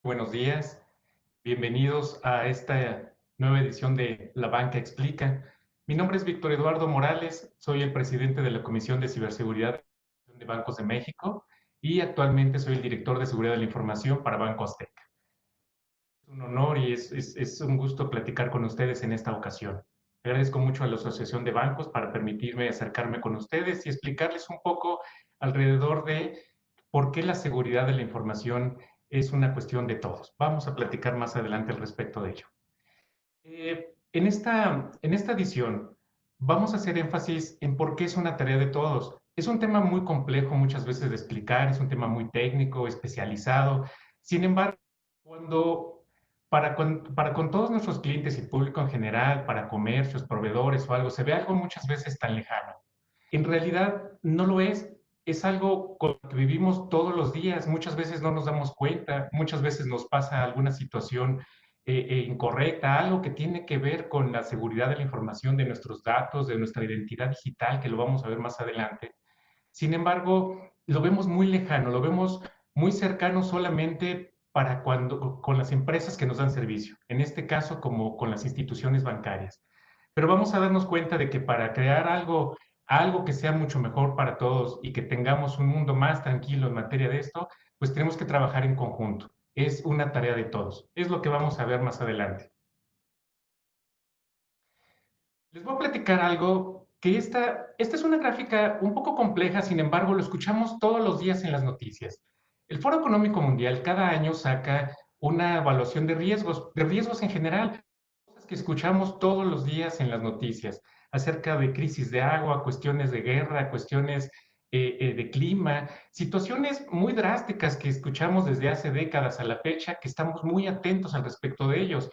Buenos días, bienvenidos a esta nueva edición de La Banca Explica. Mi nombre es Víctor Eduardo Morales, soy el presidente de la Comisión de Ciberseguridad de Bancos de México y actualmente soy el director de Seguridad de la Información para Banco Azteca. Es un honor y es un gusto platicar con ustedes en esta ocasión. Agradezco mucho a la Asociación de Bancos para permitirme acercarme con ustedes y explicarles un poco alrededor de por qué la seguridad de la información es una cuestión de todos. Vamos a platicar más adelante al respecto de ello. En esta edición vamos a hacer énfasis en por qué es una tarea de todos. Es un tema muy complejo muchas veces de explicar, es un tema muy técnico, especializado. Sin embargo, cuando, para con todos nuestros clientes y público en general, para comercios, proveedores o algo, se ve algo muchas veces tan lejano. En realidad no lo es. Es algo con lo que vivimos todos los días. Muchas veces no nos damos cuenta, muchas veces nos pasa alguna situación incorrecta, algo que tiene que ver con la seguridad de la información, de nuestros datos, de nuestra identidad digital, que lo vamos a ver más adelante. Sin embargo, lo vemos muy lejano, lo vemos muy cercano solamente para cuando, con las empresas que nos dan servicio, en este caso como con las instituciones bancarias. Pero vamos a darnos cuenta de que para crear algo que sea mucho mejor para todos y que tengamos un mundo más tranquilo en materia de esto, pues tenemos que trabajar en conjunto. Es una tarea de todos. Es lo que vamos a ver más adelante. Les voy a platicar algo que esta es una gráfica un poco compleja, sin embargo, lo escuchamos todos los días en las noticias. El Foro Económico Mundial cada año saca una evaluación de riesgos en general, cosas que escuchamos todos los días en las noticias, acerca de crisis de agua, cuestiones de guerra, cuestiones de clima, situaciones muy drásticas que escuchamos desde hace décadas a la fecha, que estamos muy atentos al respecto de ellos.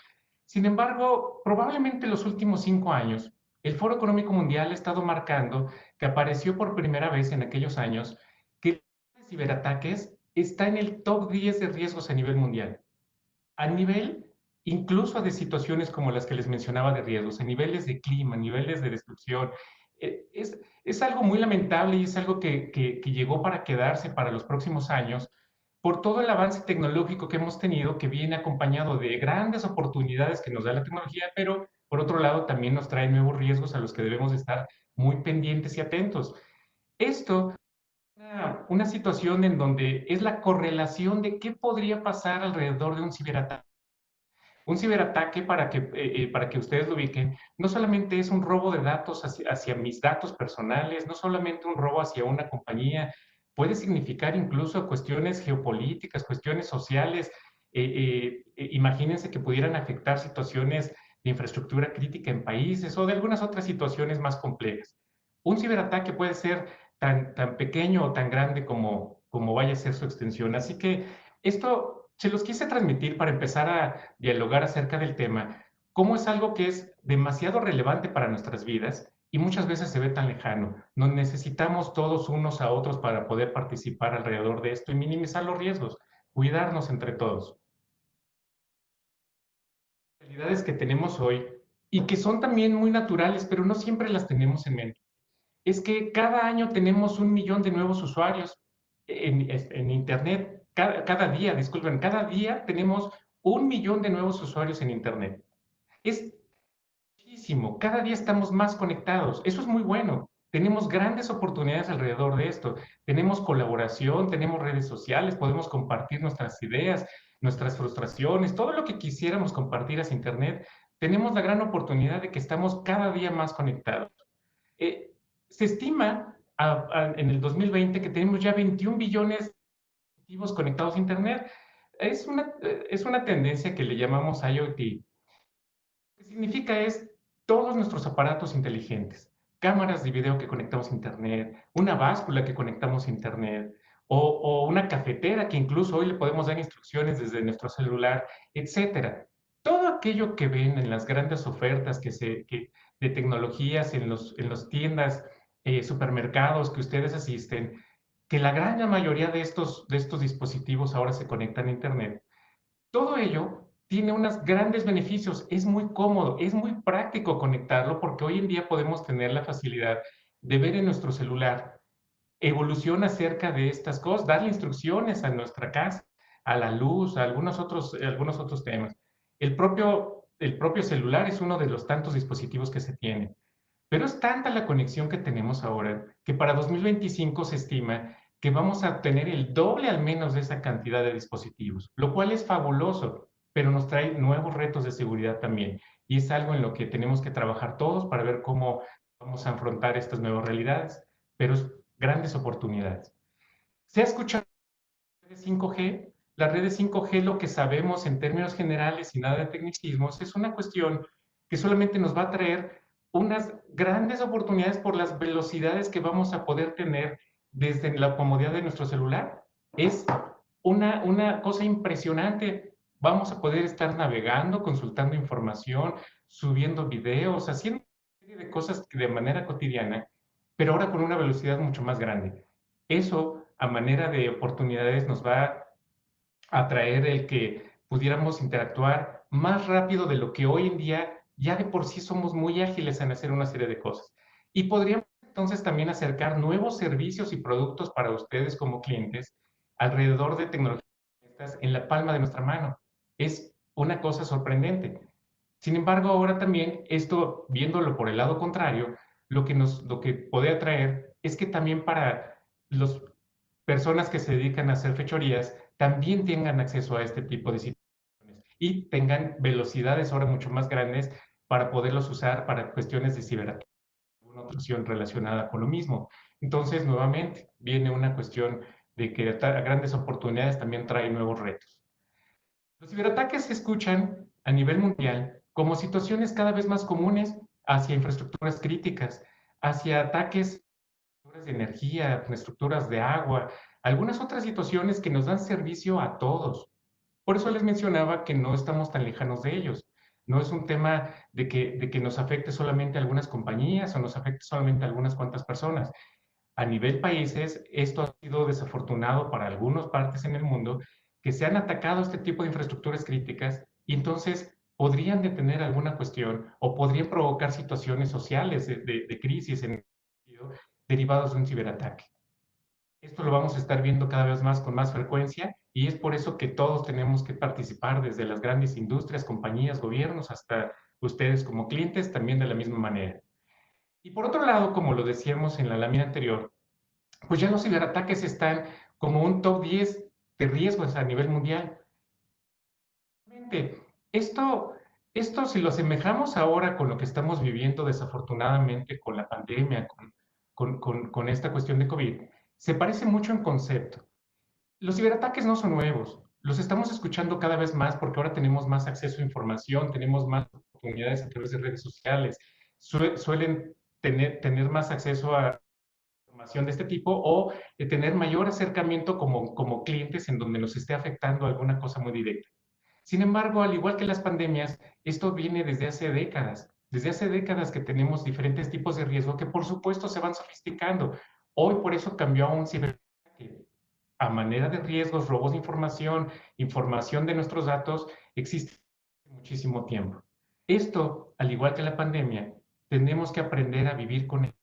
Sin embargo, probablemente en los últimos 5 años, el Foro Económico Mundial ha estado marcando que apareció por primera vez en aquellos años que el ciberataques está en el top 10 de riesgos a nivel mundial. A nivel incluso de situaciones como las que les mencionaba de riesgos, a niveles de clima, a niveles de destrucción. Es algo muy lamentable y es algo que llegó para quedarse para los próximos años por todo el avance tecnológico que hemos tenido, que viene acompañado de grandes oportunidades que nos da la tecnología, pero por otro lado también nos trae nuevos riesgos a los que debemos estar muy pendientes y atentos. Esto es una situación en donde es la correlación de qué podría pasar alrededor de un ciberataque. Un ciberataque, para que ustedes lo ubiquen, no solamente es un robo de datos hacia mis datos personales, no solamente un robo hacia una compañía, puede significar incluso cuestiones geopolíticas, cuestiones sociales. Imagínense que pudieran afectar situaciones de infraestructura crítica en países o de algunas otras situaciones más complejas. Un ciberataque puede ser tan pequeño o tan grande como vaya a ser su extensión. Así que esto se los quise transmitir para empezar a dialogar acerca del tema, cómo es algo que es demasiado relevante para nuestras vidas y muchas veces se ve tan lejano. Nos necesitamos todos unos a otros para poder participar alrededor de esto y minimizar los riesgos, cuidarnos entre todos. Las realidades que tenemos hoy y que son también muy naturales, pero no siempre las tenemos en mente. Es que cada año tenemos 1 millón de nuevos usuarios en Internet. Cada día, disculpen, cada día tenemos 1 millón de nuevos usuarios en Internet. Es muchísimo. Cada día estamos más conectados. Eso es muy bueno. Tenemos grandes oportunidades alrededor de esto. Tenemos colaboración, tenemos redes sociales, podemos compartir nuestras ideas, nuestras frustraciones, todo lo que quisiéramos compartir hacia Internet. Tenemos la gran oportunidad de que estamos cada día más conectados. Eh, Se estima en el 2020 que tenemos ya 21 billones de dispositivos conectados a Internet. Es una tendencia que le llamamos IoT. Lo que significa es todos nuestros aparatos inteligentes, cámaras de video que conectamos a Internet, una báscula que conectamos a Internet, o una cafetera que incluso hoy le podemos dar instrucciones desde nuestro celular, etcétera. Todo aquello que ven en las grandes ofertas de tecnologías en las tiendas, supermercados que ustedes asisten, que la gran mayoría de estos dispositivos ahora se conectan a Internet. Todo ello tiene unos grandes beneficios, es muy cómodo, es muy práctico conectarlo porque hoy en día podemos tener la facilidad de ver en nuestro celular evolución acerca de estas cosas, darle instrucciones a nuestra casa, a la luz, a algunos otros temas. El propio celular es uno de los tantos dispositivos que se tienen. Pero es tanta la conexión que tenemos ahora que para 2025 se estima que vamos a tener el doble al menos de esa cantidad de dispositivos, lo cual es fabuloso, pero nos trae nuevos retos de seguridad también. Y es algo en lo que tenemos que trabajar todos para ver cómo vamos a afrontar estas nuevas realidades, pero es grandes oportunidades. ¿Se ha escuchado de 5G? La red de 5G, lo que sabemos en términos generales y nada de tecnicismos, es una cuestión que solamente nos va a traer unas grandes oportunidades por las velocidades que vamos a poder tener desde la comodidad de nuestro celular. Es una cosa impresionante. Vamos a poder estar navegando, consultando información, subiendo videos, haciendo una serie de cosas de manera cotidiana, pero ahora con una velocidad mucho más grande. Eso, a manera de oportunidades, nos va a traer el que pudiéramos interactuar más rápido de lo que hoy en día ya de por sí somos muy ágiles en hacer una serie de cosas. Y podríamos entonces también acercar nuevos servicios y productos para ustedes como clientes alrededor de tecnologías en la palma de nuestra mano. Es una cosa sorprendente. Sin embargo, ahora también esto, viéndolo por el lado contrario, lo que puede atraer es que también para las personas que se dedican a hacer fechorías también tengan acceso a este tipo de situaciones y tengan velocidades ahora mucho más grandes para poderlos usar para cuestiones de ciberataque, una otra opción relacionada con lo mismo. Entonces, nuevamente, viene una cuestión de que a grandes oportunidades también trae nuevos retos. Los ciberataques se escuchan a nivel mundial como situaciones cada vez más comunes hacia infraestructuras críticas, hacia ataques de energía, estructuras de agua, algunas otras situaciones que nos dan servicio a todos. Por eso les mencionaba que no estamos tan lejanos de ellos. No es un tema de que nos afecte solamente a algunas compañías o nos afecte solamente a algunas cuantas personas. A nivel países, esto ha sido desafortunado para algunas partes en el mundo que se han atacado este tipo de infraestructuras críticas y entonces podrían detener alguna cuestión o podrían provocar situaciones sociales de crisis en el sentido, derivados de un ciberataque. Esto lo vamos a estar viendo cada vez más con más frecuencia y es por eso que todos tenemos que participar desde las grandes industrias, compañías, gobiernos, hasta ustedes como clientes también de la misma manera. Y por otro lado, como lo decíamos en la lámina anterior, pues ya los ciberataques están como un top 10 de riesgos a nivel mundial. Esto, esto si lo asemejamos ahora con lo que estamos viviendo desafortunadamente con la pandemia, con esta cuestión de COVID, se parece mucho en concepto. Los ciberataques no son nuevos, los estamos escuchando cada vez más porque ahora tenemos más acceso a información, tenemos más oportunidades a través de redes sociales, suelen tener más acceso a información de este tipo o tener mayor acercamiento como clientes en donde nos esté afectando alguna cosa muy directa. Sin embargo, al igual que las pandemias, esto viene desde hace décadas. Desde hace décadas que tenemos diferentes tipos de riesgo que por supuesto se van sofisticando. Hoy por eso cambió a un ciberataque. A manera de riesgos, robos de información, información de nuestros datos, existe muchísimo tiempo. Esto, al igual que la pandemia, tenemos que aprender a vivir con él.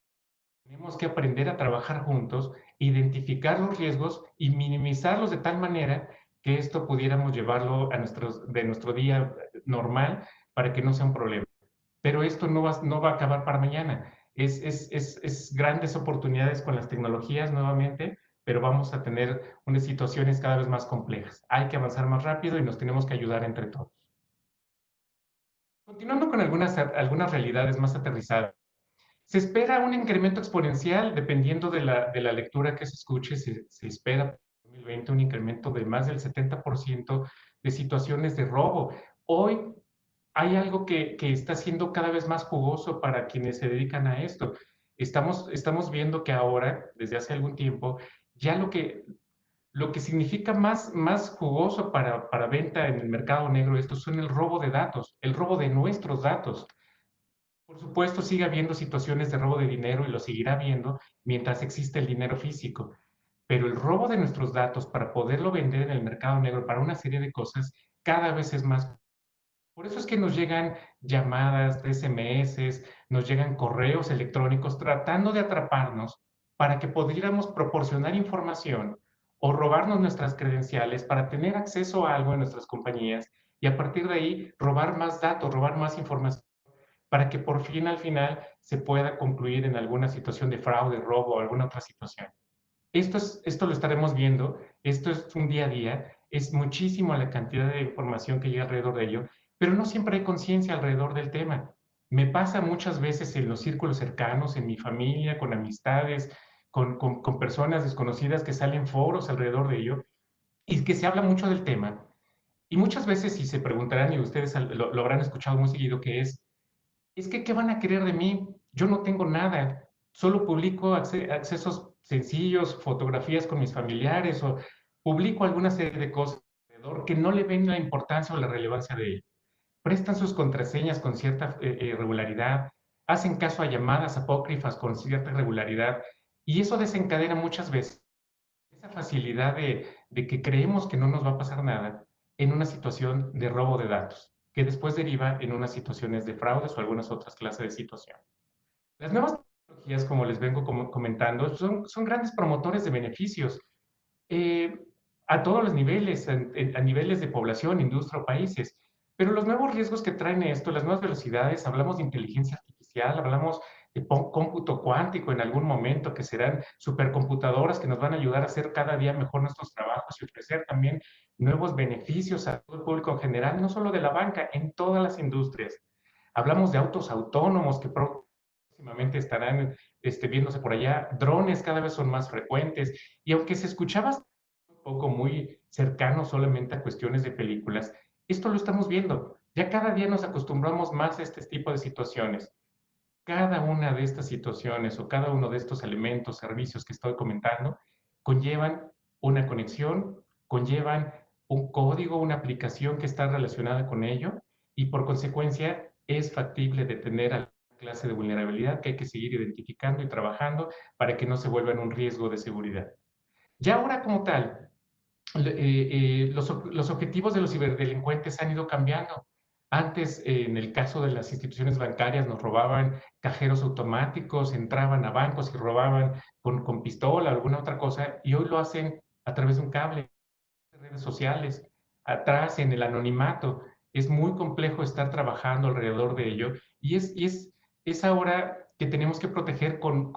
Tenemos que aprender a trabajar juntos, identificar los riesgos y minimizarlos de tal manera que esto pudiéramos llevarlo a de nuestro día normal para que no sea un problema. Pero esto no va a acabar para mañana. Es grandes oportunidades con las tecnologías nuevamente, pero vamos a tener unas situaciones cada vez más complejas. Hay que avanzar más rápido y nos tenemos que ayudar entre todos. Continuando con algunas realidades más aterrizadas. Se espera un incremento exponencial dependiendo de la lectura que se escuche. Se espera para 2020 un incremento de más del 70% de situaciones de robo. Hoy hay algo que está siendo cada vez más jugoso para quienes se dedican a esto. Estamos viendo que ahora, desde hace algún tiempo, ya lo que significa más jugoso para venta en el mercado negro, esto son el robo de datos, el robo de nuestros datos. Por supuesto, sigue habiendo situaciones de robo de dinero y lo seguirá habiendo mientras existe el dinero físico. Pero el robo de nuestros datos para poderlo vender en el mercado negro para una serie de cosas cada vez es más. Por eso es que nos llegan llamadas de SMS, nos llegan correos electrónicos tratando de atraparnos para que pudiéramos proporcionar información o robarnos nuestras credenciales para tener acceso a algo en nuestras compañías y a partir de ahí robar más datos, robar más información para que por fin al final se pueda concluir en alguna situación de fraude, robo o alguna otra situación. Esto lo estaremos viendo, esto es un día a día, es muchísimo la cantidad de información que llega alrededor de ello, pero no siempre hay conciencia alrededor del tema. Me pasa muchas veces en los círculos cercanos, en mi familia, con amistades, con personas desconocidas que salen foros alrededor de ello y que se habla mucho del tema. Y muchas veces, si se preguntarán, y ustedes lo habrán escuchado muy seguido, que es que, ¿qué van a querer de mí? Yo no tengo nada, solo publico accesos sencillos, fotografías con mis familiares o publico alguna serie de cosas alrededor que no le ven la importancia o la relevancia de ello. Prestan sus contraseñas con cierta regularidad, hacen caso a llamadas apócrifas con cierta regularidad y eso desencadena muchas veces esa facilidad de que creemos que no nos va a pasar nada en una situación de robo de datos, que después deriva en unas situaciones de fraudes o algunas otras clases de situación. Las nuevas tecnologías, como les vengo comentando, son grandes promotores de beneficios eh, a todos los niveles, a niveles de población, industria o países. Pero los nuevos riesgos que traen esto, las nuevas velocidades, hablamos de inteligencia artificial, hablamos de cómputo cuántico en algún momento, que serán supercomputadoras que nos van a ayudar a hacer cada día mejor nuestros trabajos y ofrecer también nuevos beneficios a todo el público en general, no solo de la banca, en todas las industrias. Hablamos de autos autónomos que próximamente estarán viéndose por allá, drones cada vez son más frecuentes, y aunque se escuchaba un poco muy cercano solamente a cuestiones de películas, esto lo estamos viendo. Ya cada día nos acostumbramos más a este tipo de situaciones. Cada una de estas situaciones o cada uno de estos elementos, servicios que estoy comentando, conllevan una conexión, conllevan un código, una aplicación que está relacionada con ello y por consecuencia es factible de tener alguna clase de vulnerabilidad que hay que seguir identificando y trabajando para que no se vuelvan un riesgo de seguridad. Ya ahora como tal, los objetivos de los ciberdelincuentes han ido cambiando. Antes, en el caso de las instituciones bancarias, nos robaban cajeros automáticos, entraban a bancos y robaban con pistola o alguna otra cosa, y hoy lo hacen a través de un cable, de redes sociales, atrás en el anonimato. Es muy complejo estar trabajando alrededor de ello y es ahora que tenemos que proteger con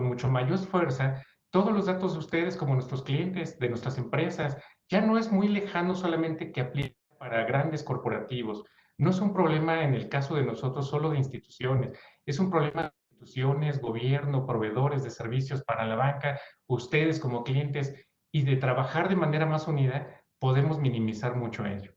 mucho mayor fuerza todos los datos de ustedes como nuestros clientes, de nuestras empresas. Ya no es muy lejano solamente que aplique para grandes corporativos. No es un problema en el caso de nosotros solo de instituciones, es un problema de instituciones, gobierno, proveedores de servicios para la banca, ustedes como clientes, y de trabajar de manera más unida podemos minimizar mucho ello.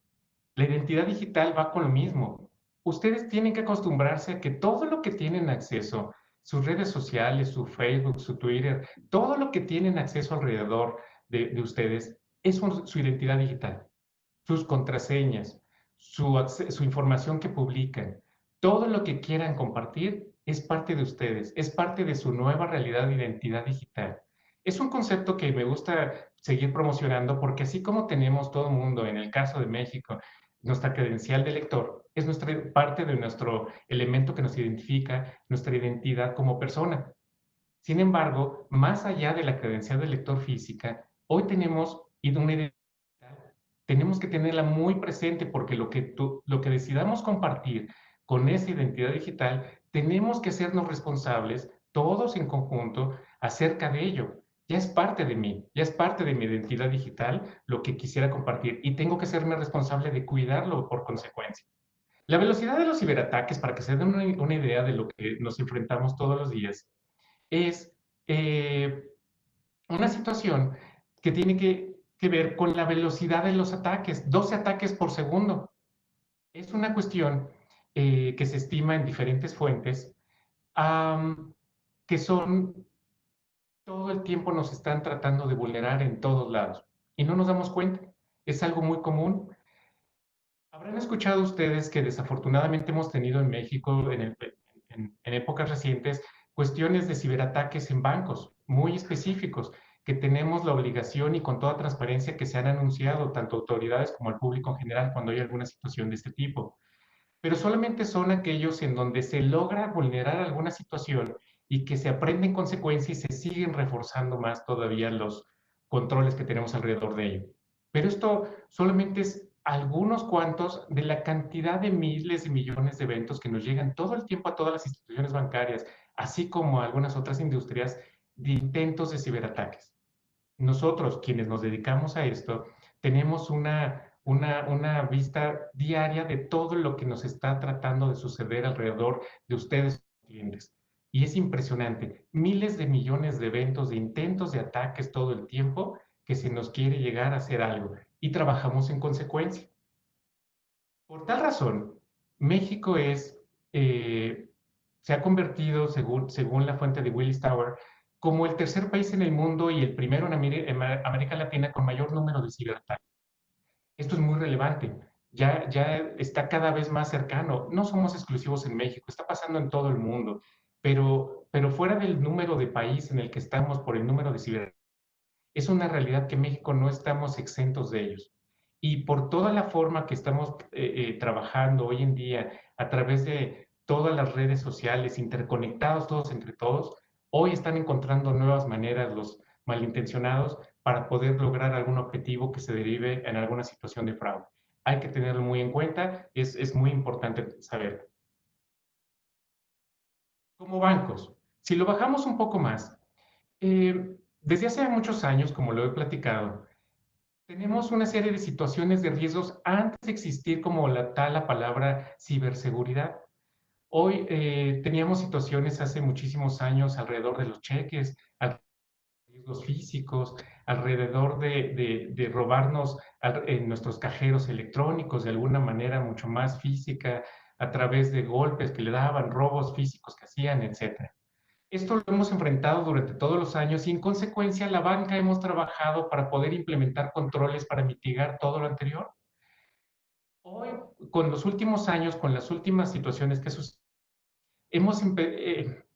La identidad digital va con lo mismo. Ustedes tienen que acostumbrarse a que todo lo que tienen acceso, sus redes sociales, su Facebook, su Twitter, todo lo que tienen acceso alrededor de ustedes es su identidad digital, sus contraseñas, su información que publican, todo lo que quieran compartir es parte de ustedes, es parte de su nueva realidad de identidad digital. Es un concepto que me gusta seguir promocionando porque así como tenemos todo el mundo, en el caso de México, nuestra credencial de lector, es nuestra parte de nuestro elemento que nos identifica, nuestra identidad como persona. Sin embargo, más allá de la credencial de lector física, hoy tenemos una identidad, tenemos que tenerla muy presente porque lo que decidamos compartir con esa identidad digital, tenemos que hacernos responsables todos en conjunto acerca de ello. Ya es parte de mí, ya es parte de mi identidad digital lo que quisiera compartir y tengo que serme responsable de cuidarlo por consecuencia. La velocidad de los ciberataques, para que se den una idea de lo que nos enfrentamos todos los días, es una situación que tiene que ver con la velocidad de los ataques, 12 ataques por segundo. Es una cuestión que se estima en diferentes fuentes, que son todo el tiempo nos están tratando de vulnerar en todos lados y no nos damos cuenta. Es algo muy común. Habrán escuchado ustedes que desafortunadamente hemos tenido en México en épocas recientes cuestiones de ciberataques en bancos muy específicos que tenemos la obligación y con toda transparencia que se han anunciado tanto autoridades como al público en general cuando hay alguna situación de este tipo. Pero solamente son aquellos en donde se logra vulnerar alguna situación y que se aprende en consecuencia y se siguen reforzando más todavía controles que tenemos alrededor de ello. Pero esto solamente es algunos cuantos de la cantidad de miles y millones de eventos que nos llegan todo el tiempo a todas las instituciones bancarias, así como a algunas otras industrias, de intentos de ciberataques. Nosotros, quienes nos dedicamos a esto, tenemos una vista diaria de todo lo que nos está tratando de suceder alrededor de ustedes, clientes. Y es impresionante, miles de millones de eventos, de intentos de ataques todo el tiempo que se nos quiere llegar a hacer algo y trabajamos en consecuencia. Por tal razón, México se ha convertido, según la fuente de Willis Tower, como el tercer país en el mundo y el primero en América Latina con mayor número de ciberataques. Esto es muy relevante. Ya está cada vez más cercano. No somos exclusivos en México, está pasando en todo el mundo. Pero fuera del número de país en el que estamos por el número de ciberataques, es una realidad que en México no estamos exentos de ellos. Y por toda la forma que estamos trabajando hoy en día a través de todas las redes sociales, interconectados todos entre todos, hoy están encontrando nuevas maneras los malintencionados para poder lograr algún objetivo que se derive en alguna situación de fraude. Hay que tenerlo muy en cuenta, es muy importante saber. Como bancos, si lo bajamos un poco más, desde hace muchos años, como lo he platicado, tenemos una serie de situaciones de riesgos antes de existir como la palabra ciberseguridad. Hoy teníamos situaciones hace muchísimos años alrededor de los cheques, alrededor de riesgos físicos, alrededor de robarnos en nuestros cajeros electrónicos de alguna manera mucho más física, a través de golpes que le daban, robos físicos que hacían, etcétera. Esto lo hemos enfrentado durante todos los años y en consecuencia la banca hemos trabajado para poder implementar controles para mitigar todo lo anterior. Hoy, con los últimos años, con las últimas situaciones que suceden, hemos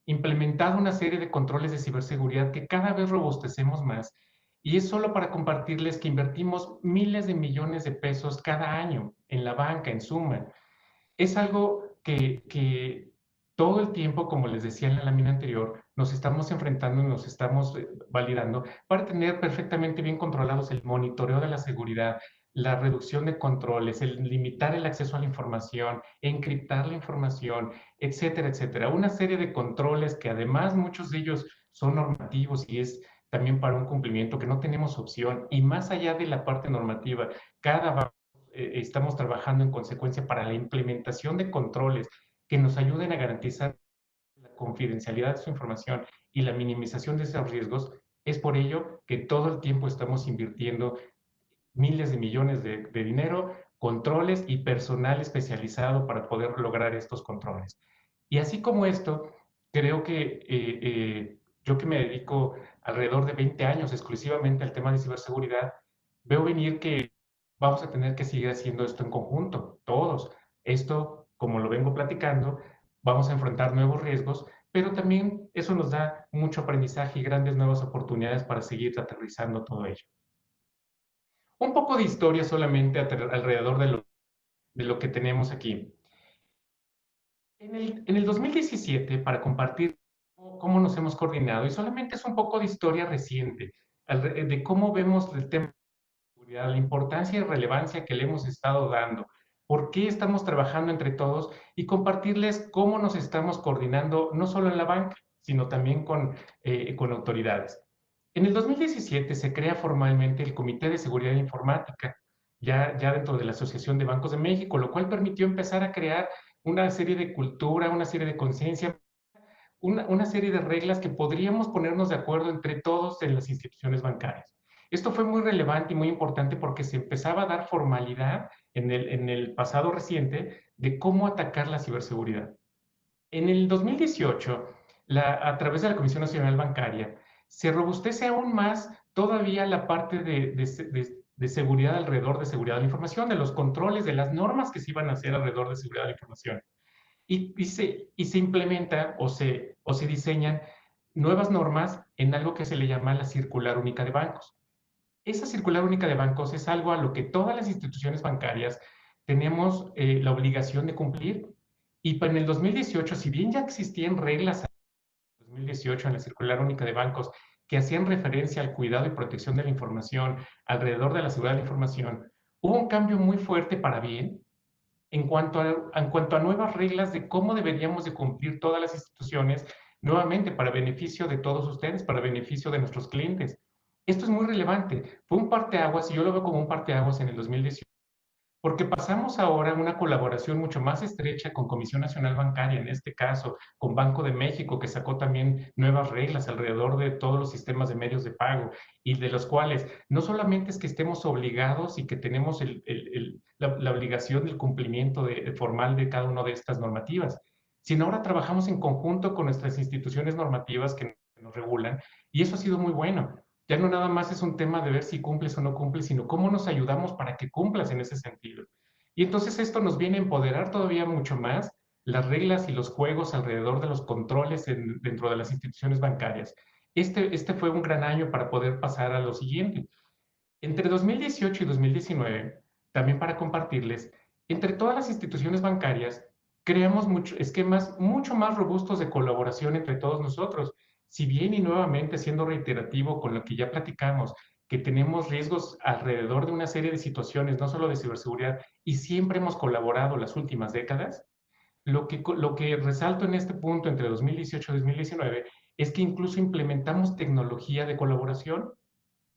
implementado una serie de controles de ciberseguridad que cada vez robustecemos más y es solo para compartirles que invertimos miles de millones de pesos cada año en la banca, en suma. Es algo que todo el tiempo, como les decía en la lámina anterior, nos estamos enfrentando y nos estamos validando para tener perfectamente bien controlados el monitoreo de la seguridad, la reducción de controles, el limitar el acceso a la información, encriptar la información, etcétera, etcétera. Una serie de controles que además muchos de ellos son normativos y es también para un cumplimiento que no tenemos opción. Y más allá de la parte normativa, cada estamos trabajando en consecuencia para la implementación de controles que nos ayuden a garantizar la confidencialidad de su información y la minimización de esos riesgos. Es por ello que todo el tiempo estamos invirtiendo miles de millones de dinero, controles y personal especializado para poder lograr estos controles. Y así como esto, creo que yo que me dedico alrededor de 20 años exclusivamente al tema de ciberseguridad, veo venir que vamos a tener que seguir haciendo esto en conjunto, todos. Esto, como lo vengo platicando, vamos a enfrentar nuevos riesgos, pero también eso nos da mucho aprendizaje y grandes nuevas oportunidades para seguir aterrizando todo ello. Un poco de historia solamente alrededor de lo que tenemos aquí. En el 2017, para compartir cómo nos hemos coordinado, y solamente es un poco de historia reciente, de cómo vemos el tema de seguridad, la importancia y relevancia que le hemos estado dando, por qué estamos trabajando entre todos y compartirles cómo nos estamos coordinando, no solo en la banca, sino también con autoridades. En el 2017 se crea formalmente el Comité de Seguridad Informática, ya dentro de la Asociación de Bancos de México, lo cual permitió empezar a crear una serie de cultura, una serie de conciencia, una serie de reglas que podríamos ponernos de acuerdo entre todos en las instituciones bancarias. Esto fue muy relevante y muy importante porque se empezaba a dar formalidad en el pasado reciente de cómo atacar la ciberseguridad. En el 2018, a través de la Comisión Nacional Bancaria, se robustece aún más todavía la parte de seguridad alrededor de seguridad de la información, de los controles, de las normas que se iban a hacer alrededor de seguridad de la información. Y se implementa o se diseñan nuevas normas en algo que se le llama la Circular Única de Bancos. Esa Circular Única de Bancos es algo a lo que todas las instituciones bancarias tenemos la obligación de cumplir. Y en el 2018, si bien ya existían reglas en el 2018 en la Circular Única de Bancos que hacían referencia al cuidado y protección de la información, alrededor de la seguridad de la información, hubo un cambio muy fuerte para bien en cuanto a nuevas reglas de cómo deberíamos de cumplir todas las instituciones, nuevamente para beneficio de todos ustedes, para beneficio de nuestros clientes. Esto es muy relevante. Fue un parteaguas, y yo lo veo como un parteaguas en el 2018, porque pasamos ahora a una colaboración mucho más estrecha con Comisión Nacional Bancaria, en este caso, con Banco de México, que sacó también nuevas reglas alrededor de todos los sistemas de medios de pago, y de los cuales no solamente es que estemos obligados y que tenemos la obligación del cumplimiento formal de cada una de estas normativas, sino ahora trabajamos en conjunto con nuestras instituciones normativas que nos regulan, y eso ha sido muy bueno. Ya no nada más es un tema de ver si cumples o no cumples, sino cómo nos ayudamos para que cumplas en ese sentido. Y entonces esto nos viene a empoderar todavía mucho más las reglas y los juegos alrededor de los controles dentro de las instituciones bancarias. Este fue un gran año para poder pasar a lo siguiente. Entre 2018 y 2019, también para compartirles, entre todas las instituciones bancarias, creamos esquemas mucho más robustos de colaboración entre todos nosotros. Si bien y nuevamente siendo reiterativo con lo que ya platicamos, que tenemos riesgos alrededor de una serie de situaciones, no solo de ciberseguridad, y siempre hemos colaborado las últimas décadas, lo que resalto en este punto entre 2018 y 2019 es que incluso implementamos tecnología de colaboración.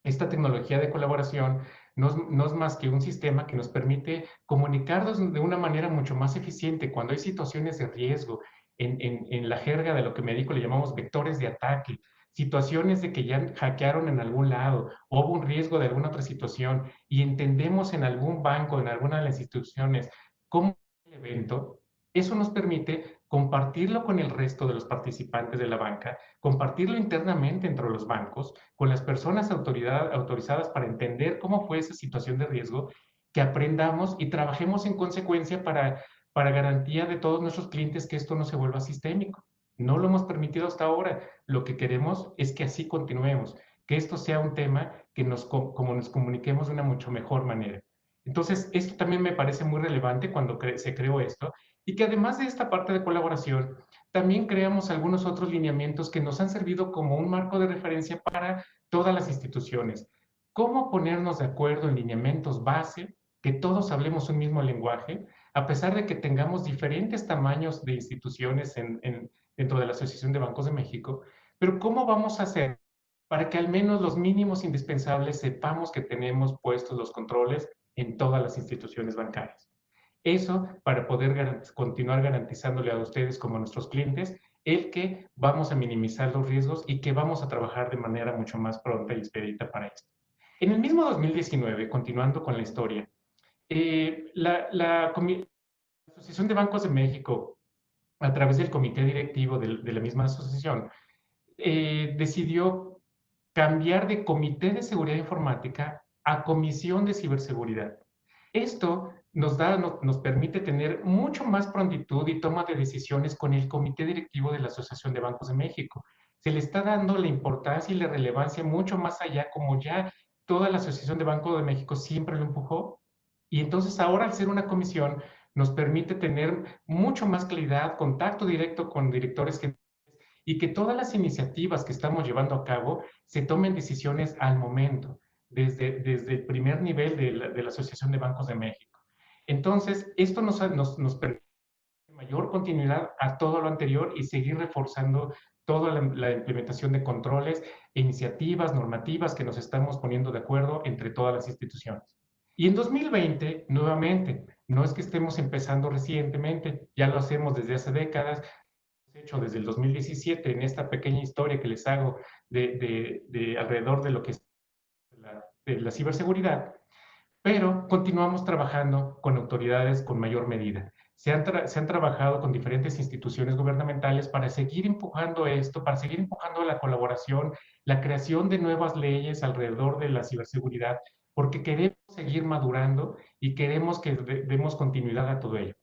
Esta tecnología de colaboración no es más que un sistema que nos permite comunicarnos de una manera mucho más eficiente cuando hay situaciones de riesgo. En la jerga de lo que médico le llamamos vectores de ataque, situaciones de que ya hackearon en algún lado, o hubo un riesgo de alguna otra situación y entendemos en algún banco, en alguna de las instituciones, cómo es el evento. Eso nos permite compartirlo con el resto de los participantes de la banca, compartirlo internamente entre los bancos, con las personas autorizadas para entender cómo fue esa situación de riesgo, que aprendamos y trabajemos en consecuencia para garantía de todos nuestros clientes que esto no se vuelva sistémico. No lo hemos permitido hasta ahora. Lo que queremos es que así continuemos, que esto sea un tema que como nos comuniquemos de una mucho mejor manera. Entonces, esto también me parece muy relevante cuando se creó esto, y que además de esta parte de colaboración, también creamos algunos otros lineamientos que nos han servido como un marco de referencia para todas las instituciones. Cómo ponernos de acuerdo en lineamientos base, que todos hablemos un mismo lenguaje, a pesar de que tengamos diferentes tamaños de instituciones dentro de la Asociación de Bancos de México, pero cómo vamos a hacer para que al menos los mínimos indispensables sepamos que tenemos puestos los controles en todas las instituciones bancarias. Eso para poder continuar garantizándole a ustedes como a nuestros clientes el que vamos a minimizar los riesgos y que vamos a trabajar de manera mucho más pronta y expedita para esto. En el mismo 2019, continuando con la historia, la Asociación de Bancos de México, a través del comité directivo de la misma asociación, decidió cambiar de Comité de Seguridad Informática a Comisión de Ciberseguridad. Esto nos permite tener mucho más prontitud y toma de decisiones con el comité directivo de la Asociación de Bancos de México. Se le está dando la importancia y la relevancia mucho más allá, como ya toda la Asociación de Bancos de México siempre lo empujó. Y entonces ahora, al ser una comisión, nos permite tener mucho más claridad, contacto directo con directores generales, y que todas las iniciativas que estamos llevando a cabo se tomen decisiones al momento, desde el primer nivel de la Asociación de Bancos de México. Entonces, esto nos permite mayor continuidad a todo lo anterior y seguir reforzando toda la implementación de controles e iniciativas normativas que nos estamos poniendo de acuerdo entre todas las instituciones. Y en 2020, nuevamente, no es que estemos empezando recientemente, ya lo hacemos desde hace décadas, hecho desde el 2017 en esta pequeña historia que les hago de alrededor de lo que es la ciberseguridad, pero continuamos trabajando con autoridades con mayor medida. Se han trabajado con diferentes instituciones gubernamentales para seguir empujando esto, para seguir empujando la colaboración, la creación de nuevas leyes alrededor de la ciberseguridad, porque queremos seguir madurando y queremos que demos continuidad a todo ello.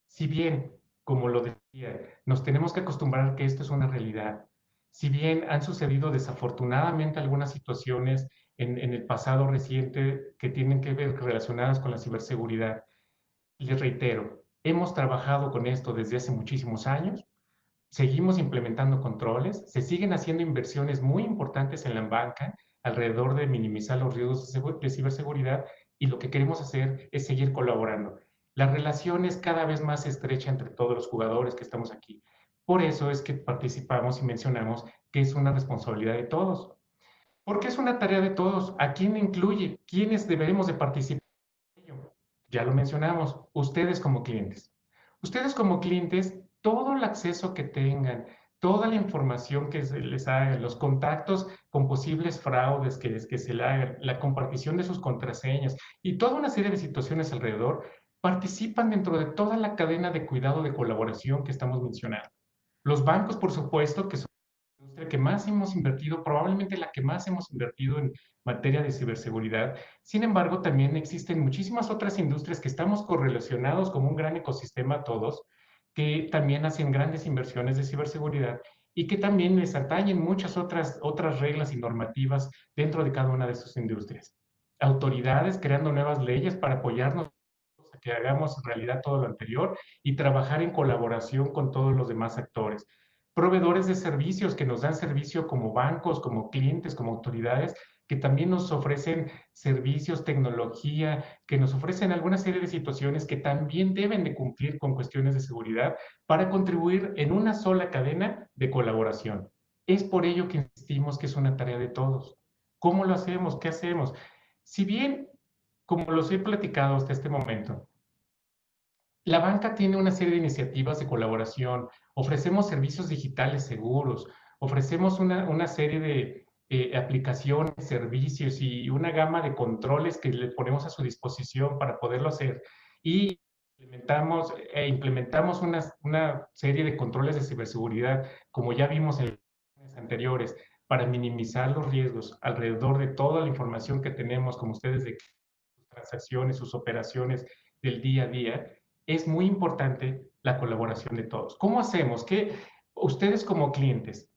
Si bien, como lo decía, nos tenemos que acostumbrar que esto es una realidad, si bien han sucedido desafortunadamente algunas situaciones en el pasado reciente que tienen que ver relacionadas con la ciberseguridad, les reitero, hemos trabajado con esto desde hace muchísimos años. seguimos implementando controles, se siguen haciendo inversiones muy importantes en la banca alrededor de minimizar los riesgos de ciberseguridad y lo que queremos hacer es seguir colaborando. La relación es cada vez más estrecha entre todos los jugadores que estamos aquí. Por eso es que participamos y mencionamos que es una responsabilidad de todos. Porque es una tarea de todos. ¿A quién incluye? ¿Quiénes deberemos de participar en ello? Ya lo mencionamos, ustedes como clientes. Ustedes como clientes, todo el acceso que tengan, toda la información que se les haga, los contactos con posibles fraudes que se le hagan, la compartición de sus contraseñas y toda una serie de situaciones alrededor, participan dentro de toda la cadena de cuidado de colaboración que estamos mencionando. Los bancos, por supuesto, que son la industria que más hemos invertido, probablemente la que más hemos invertido en materia de ciberseguridad. Sin embargo, también existen muchísimas otras industrias que estamos correlacionados como un gran ecosistema todos, que también hacen grandes inversiones de ciberseguridad y que también les atañen muchas otras reglas y normativas dentro de cada una de sus industrias. Autoridades creando nuevas leyes para apoyarnos a que hagamos realidad todo lo anterior y trabajar en colaboración con todos los demás actores. Proveedores de servicios que nos dan servicio como bancos, como clientes, como autoridades, que también nos ofrecen servicios, tecnología, que nos ofrecen alguna serie de situaciones que también deben de cumplir con cuestiones de seguridad para contribuir en una sola cadena de colaboración. Es por ello que insistimos que es una tarea de todos. ¿Cómo lo hacemos? ¿Qué hacemos? Si bien, como los he platicado hasta este momento, la banca tiene una serie de iniciativas de colaboración, ofrecemos servicios digitales seguros, ofrecemos una serie de aplicaciones, servicios y una gama de controles que le ponemos a su disposición para poderlo hacer. Y implementamos una serie de controles de ciberseguridad, como ya vimos en las anteriores, para minimizar los riesgos alrededor de toda la información que tenemos, como ustedes, de sus transacciones, sus operaciones del día a día. Es muy importante la colaboración de todos. ¿Cómo hacemos que ustedes como clientes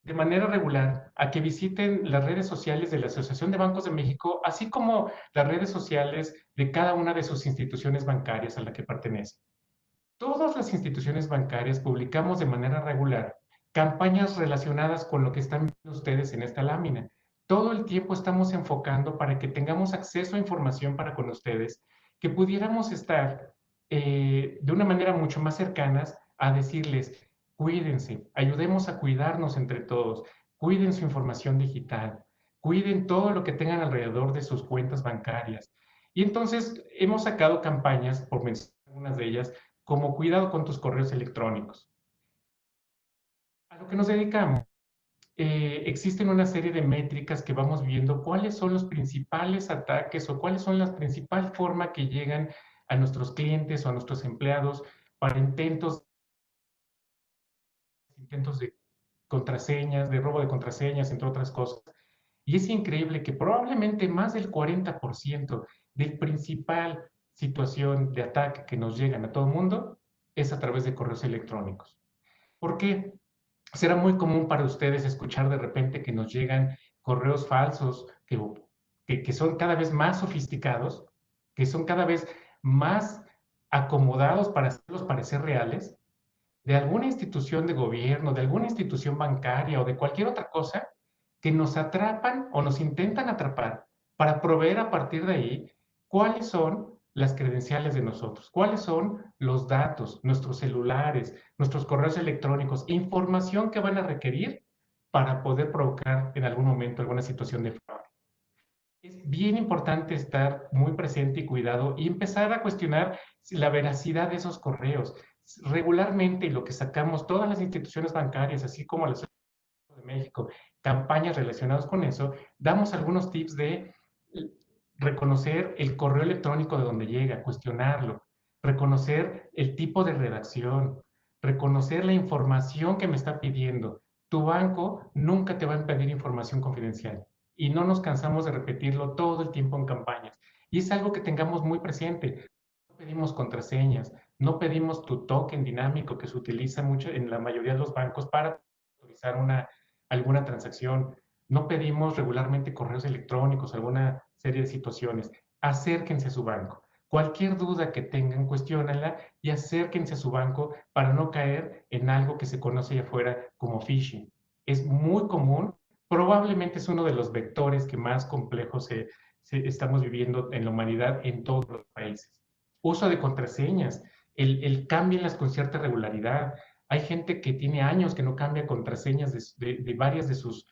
de manera regular a que visiten las redes sociales de la Asociación de Bancos de México, así como las redes sociales de cada una de sus instituciones bancarias a la que pertenecen? Todas las instituciones bancarias publicamos de manera regular campañas relacionadas con lo que están viendo ustedes en esta lámina. Todo el tiempo estamos enfocando para que tengamos acceso a información para con ustedes, que pudiéramos estar de una manera mucho más cercanas a decirles, cuídense, ayudemos a cuidarnos entre todos, cuiden su información digital, cuiden todo lo que tengan alrededor de sus cuentas bancarias. Y entonces hemos sacado campañas, por mencionar algunas de ellas, como cuidado con tus correos electrónicos. A lo que nos dedicamos, existen una serie de métricas que vamos viendo cuáles son los principales ataques o cuáles son las principales formas que llegan a nuestros clientes o a nuestros empleados para intentos de contraseñas, de robo de contraseñas, entre otras cosas. Y es increíble que probablemente más del 40% del principal situación de ataque que nos llegan a todo el mundo es a través de correos electrónicos. ¿Por qué? Será muy común para ustedes escuchar de repente que nos llegan correos falsos que son cada vez más sofisticados, que son cada vez más acomodados para hacerlos parecer reales, de alguna institución de gobierno, de alguna institución bancaria o de cualquier otra cosa, que nos atrapan o nos intentan atrapar para proveer a partir de ahí cuáles son las credenciales de nosotros, cuáles son los datos, nuestros celulares, nuestros correos electrónicos, información que van a requerir para poder provocar en algún momento alguna situación de fraude. Es bien importante estar muy presente y cuidado y empezar a cuestionar la veracidad de esos correos. Regularmente lo que sacamos todas las instituciones bancarias, así como la de México, campañas relacionadas con eso, damos algunos tips de reconocer el correo electrónico de donde llega, cuestionarlo, reconocer el tipo de redacción, reconocer la información que me está pidiendo. Tu banco nunca te va a pedir información confidencial y no nos cansamos de repetirlo todo el tiempo en campañas. Y es algo que tengamos muy presente. No pedimos contraseñas, no pedimos tu token dinámico que se utiliza mucho en la mayoría de los bancos para autorizar alguna transacción. No pedimos regularmente correos electrónicos, alguna serie de situaciones. Acérquense a su banco. Cualquier duda que tengan, cuestiónenla y acérquense a su banco para no caer en algo que se conoce allá afuera como phishing. Es muy común, probablemente es uno de los vectores que más complejos estamos viviendo en la humanidad en todos los países. Uso de contraseñas, cámbienlas con cierta regularidad. Hay gente que tiene años que no cambia contraseñas de varias de sus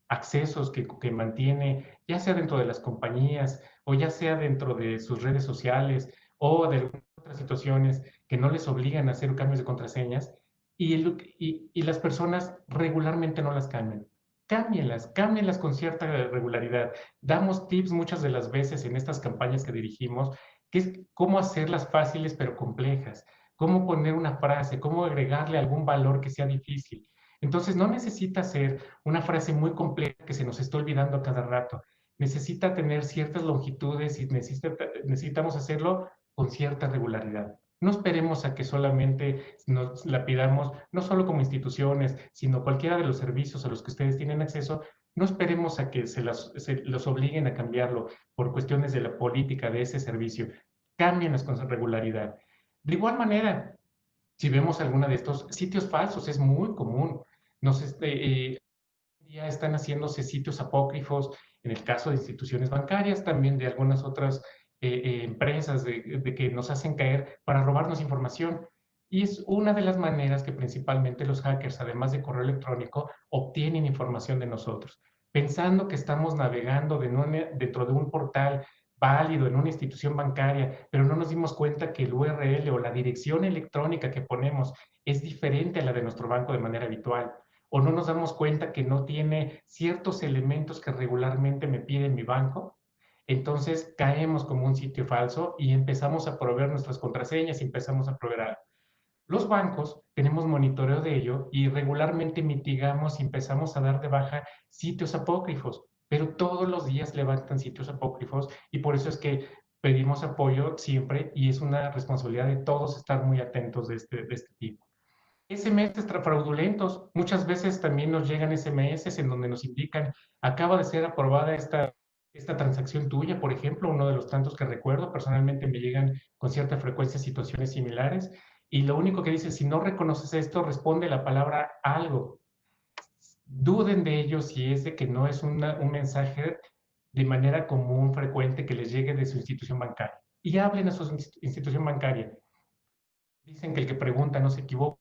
accesos que mantiene, ya sea dentro de las compañías o ya sea dentro de sus redes sociales o de algunas otras situaciones que no les obligan a hacer cambios de contraseñas y las personas regularmente no las cambian. Cámbienlas con cierta regularidad. Damos tips muchas de las veces en estas campañas que dirigimos, que es cómo hacerlas fáciles pero complejas, cómo poner una frase, cómo agregarle algún valor que sea difícil. Entonces no necesita ser una frase muy compleja que se nos está olvidando a cada rato. Necesita tener ciertas longitudes y necesitamos hacerlo con cierta regularidad. No esperemos a que solamente nos la pidamos, no solo como instituciones, sino cualquiera de los servicios a los que ustedes tienen acceso, no esperemos a que se los obliguen a cambiarlo por cuestiones de la política de ese servicio. Cámbienlas con regularidad. De igual manera, si vemos alguna de estos sitios falsos, es muy común. Nos, ya están haciéndose sitios apócrifos, en el caso de instituciones bancarias, también de algunas otras empresas de que nos hacen caer para robarnos información. Y es una de las maneras que principalmente los hackers, además de correo electrónico, obtienen información de nosotros. Pensando que estamos navegando dentro de un portal válido en una institución bancaria, pero no nos dimos cuenta que el URL o la dirección electrónica que ponemos es diferente a la de nuestro banco de manera habitual o no nos damos cuenta que no tiene ciertos elementos que regularmente me pide mi banco, entonces caemos como un sitio falso y empezamos a proveer nuestras contraseñas y empezamos a proveer algo. Los bancos tenemos monitoreo de ello y regularmente mitigamos y empezamos a dar de baja sitios apócrifos, pero todos los días levantan sitios apócrifos y por eso es que pedimos apoyo siempre y es una responsabilidad de todos estar muy atentos de este tipo. SMS fraudulentos. Muchas veces también nos llegan SMS en donde nos indican, acaba de ser aprobada esta transacción tuya, por ejemplo, uno de los tantos que recuerdo. Personalmente me llegan con cierta frecuencia situaciones similares. Y lo único que dice, si no reconoces esto, responde la palabra algo. Duden de ello si es de que no es un mensaje de manera común, frecuente, que les llegue de su institución bancaria. Y hablen a su institución bancaria. Dicen que el que pregunta no se equivoca.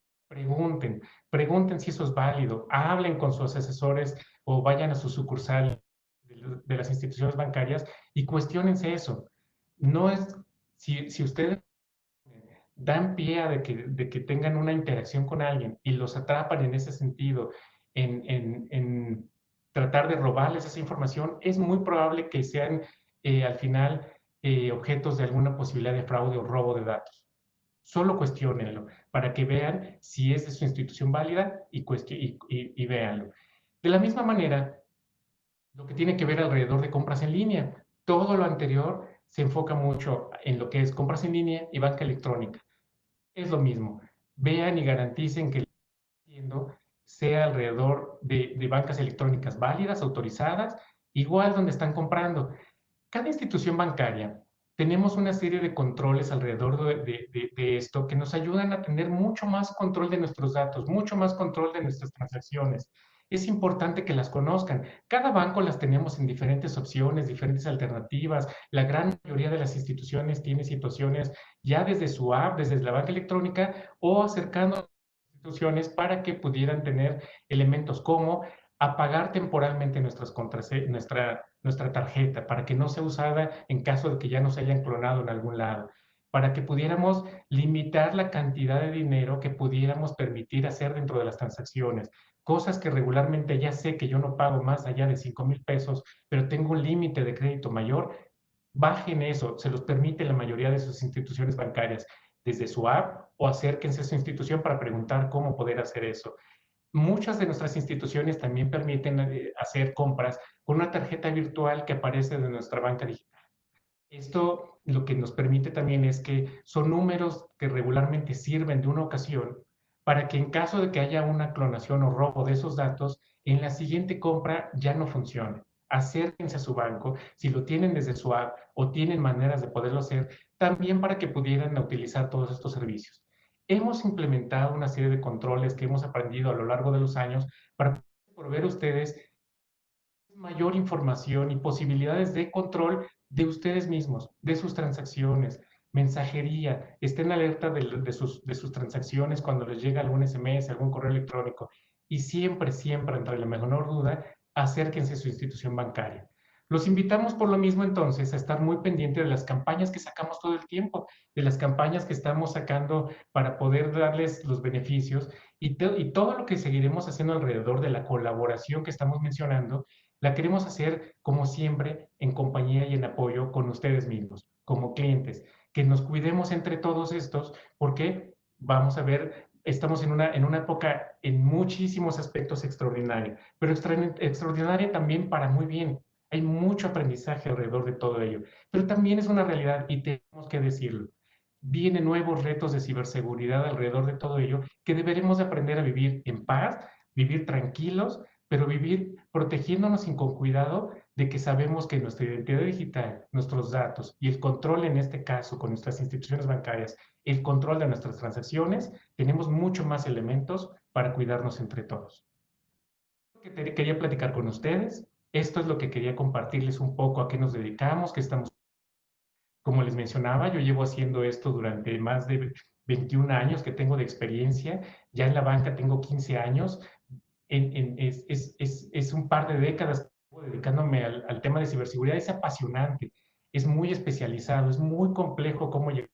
Pregunten si eso es válido, hablen con sus asesores o vayan a su sucursal de las instituciones bancarias y cuestionense eso. No es, si ustedes dan pie a de que tengan una interacción con alguien y los atrapan en ese sentido, en tratar de robarles esa información, es muy probable que sean al final objetos de alguna posibilidad de fraude o robo de datos. Solo cuestionenlo para que vean si es de su institución válida y véanlo. De la misma manera, lo que tiene que ver alrededor de compras en línea. Todo lo anterior se enfoca mucho en lo que es compras en línea y banca electrónica. Es lo mismo. Vean y garanticen que el haciendo sea alrededor de bancas electrónicas válidas, autorizadas, igual donde están comprando. Cada institución bancaria tenemos una serie de controles alrededor de esto que nos ayudan a tener mucho más control de nuestros datos, mucho más control de nuestras transacciones. Es importante que las conozcan. Cada banco las tenemos en diferentes opciones, diferentes alternativas. La gran mayoría de las instituciones tiene situaciones ya desde su app, desde la banca electrónica o acercando a instituciones para que pudieran tener elementos como apagar temporalmente nuestra tarjeta para que no sea usada en caso de que ya nos hayan clonado en algún lado, para que pudiéramos limitar la cantidad de dinero que pudiéramos permitir hacer dentro de las transacciones. Cosas que regularmente ya sé que yo no pago más allá de 5,000 pesos, pero tengo un límite de crédito mayor, bajen eso, se los permite la mayoría de sus instituciones bancarias desde su app o acérquense a su institución para preguntar cómo poder hacer eso. Muchas de nuestras instituciones también permiten hacer compras con una tarjeta virtual que aparece de nuestra banca digital. Esto lo que nos permite también es que son números que regularmente sirven de una ocasión para que en caso de que haya una clonación o robo de esos datos, en la siguiente compra ya no funcione. acérquense a su banco, si lo tienen desde su app o tienen maneras de poderlo hacer, también para que pudieran utilizar todos estos servicios. Hemos implementado una serie de controles que hemos aprendido a lo largo de los años para proveer a ustedes mayor información y posibilidades de control de ustedes mismos, de sus transacciones, mensajería, estén alerta de sus transacciones cuando les llega algún SMS, algún correo electrónico y siempre, siempre, entre la menor duda, acérquense a su institución bancaria. Los invitamos por lo mismo entonces a estar muy pendientes de las campañas que sacamos todo el tiempo, de las campañas que estamos sacando para poder darles los beneficios y todo lo que seguiremos haciendo alrededor de la colaboración que estamos mencionando la queremos hacer, como siempre, en compañía y en apoyo con ustedes mismos, como clientes, que nos cuidemos entre todos estos, porque vamos a ver, estamos en una época en muchísimos aspectos extraordinaria, pero extraordinaria también para muy bien. Hay mucho aprendizaje alrededor de todo ello, pero también es una realidad y tenemos que decirlo. Vienen nuevos retos de ciberseguridad alrededor de todo ello que deberemos aprender a vivir en paz, vivir tranquilos, pero vivir protegiéndonos y con cuidado de que sabemos que nuestra identidad digital, nuestros datos y el control en este caso con nuestras instituciones bancarias, el control de nuestras transacciones, tenemos mucho más elementos para cuidarnos entre todos. Quería platicar con ustedes. Esto es lo que quería compartirles un poco a qué nos dedicamos, qué estamos. Como les mencionaba, yo llevo haciendo esto durante más de 21 años que tengo de experiencia. Ya en la banca tengo 15 años. Es un par de décadas dedicándome al tema de ciberseguridad. Es apasionante, es muy especializado, es muy complejo cómo llegar.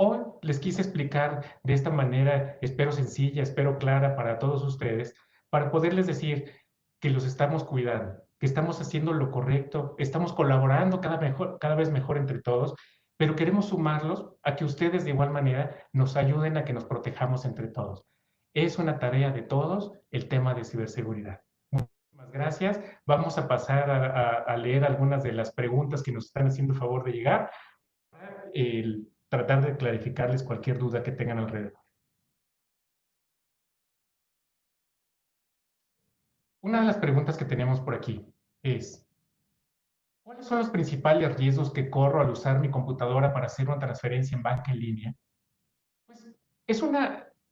Hoy les quise explicar de esta manera, espero sencilla, espero clara para todos ustedes, para poderles decir que los estamos cuidando, que estamos haciendo lo correcto, estamos colaborando cada vez mejor entre todos, pero queremos sumarlos a que ustedes de igual manera nos ayuden a que nos protejamos entre todos. Es una tarea de todos el tema de ciberseguridad. Muchísimas gracias. Vamos a pasar a leer algunas de las preguntas que nos están haciendo el favor de llegar. Tratar de clarificarles cualquier duda que tengan alrededor. Una de las preguntas que tenemos por aquí es, ¿cuáles son los principales riesgos que corro al usar mi computadora para hacer una transferencia en banca en línea? Pues es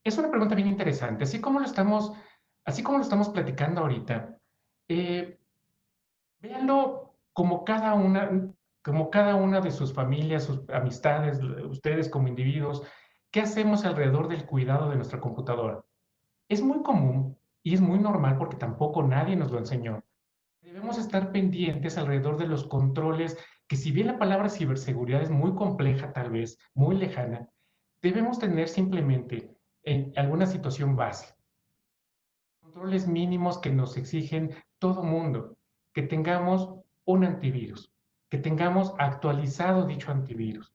es una pregunta bien interesante. Así como lo estamos platicando ahorita, eh, véanlo como cada una de sus familias, sus amistades, ustedes como individuos, ¿qué hacemos alrededor del cuidado de nuestra computadora? Es muy común y es muy normal porque tampoco nadie nos lo enseñó. Debemos estar pendientes alrededor de los controles, que si bien la palabra ciberseguridad es muy compleja tal vez, muy lejana, debemos tener simplemente en alguna situación base, controles mínimos que nos exigen todo mundo, que tengamos un antivirus, que tengamos actualizado dicho antivirus,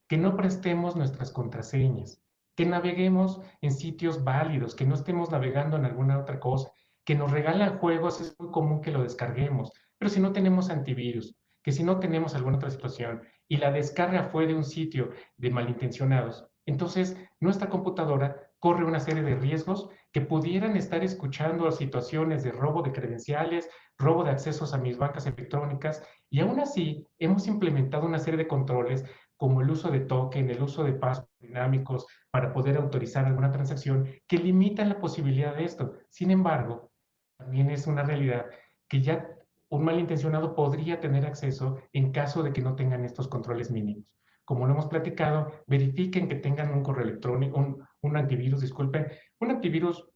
que no prestemos nuestras contraseñas, que naveguemos en sitios válidos, que no estemos navegando en alguna otra cosa, que nos regalan juegos, es muy común que lo descarguemos, pero si no tenemos antivirus, que si no tenemos alguna otra situación y la descarga fue de un sitio de malintencionados, entonces nuestra computadora corre una serie de riesgos que pudieran estar escuchando situaciones de robo de credenciales, robo de accesos a mis bancas electrónicas, y aún así hemos implementado una serie de controles como el uso de token, el uso de pasos dinámicos para poder autorizar alguna transacción que limitan la posibilidad de esto. Sin embargo, también es una realidad que ya un malintencionado podría tener acceso en caso de que no tengan estos controles mínimos. Como lo hemos platicado, verifiquen que tengan un correo electrónico, un antivirus, disculpen, un antivirus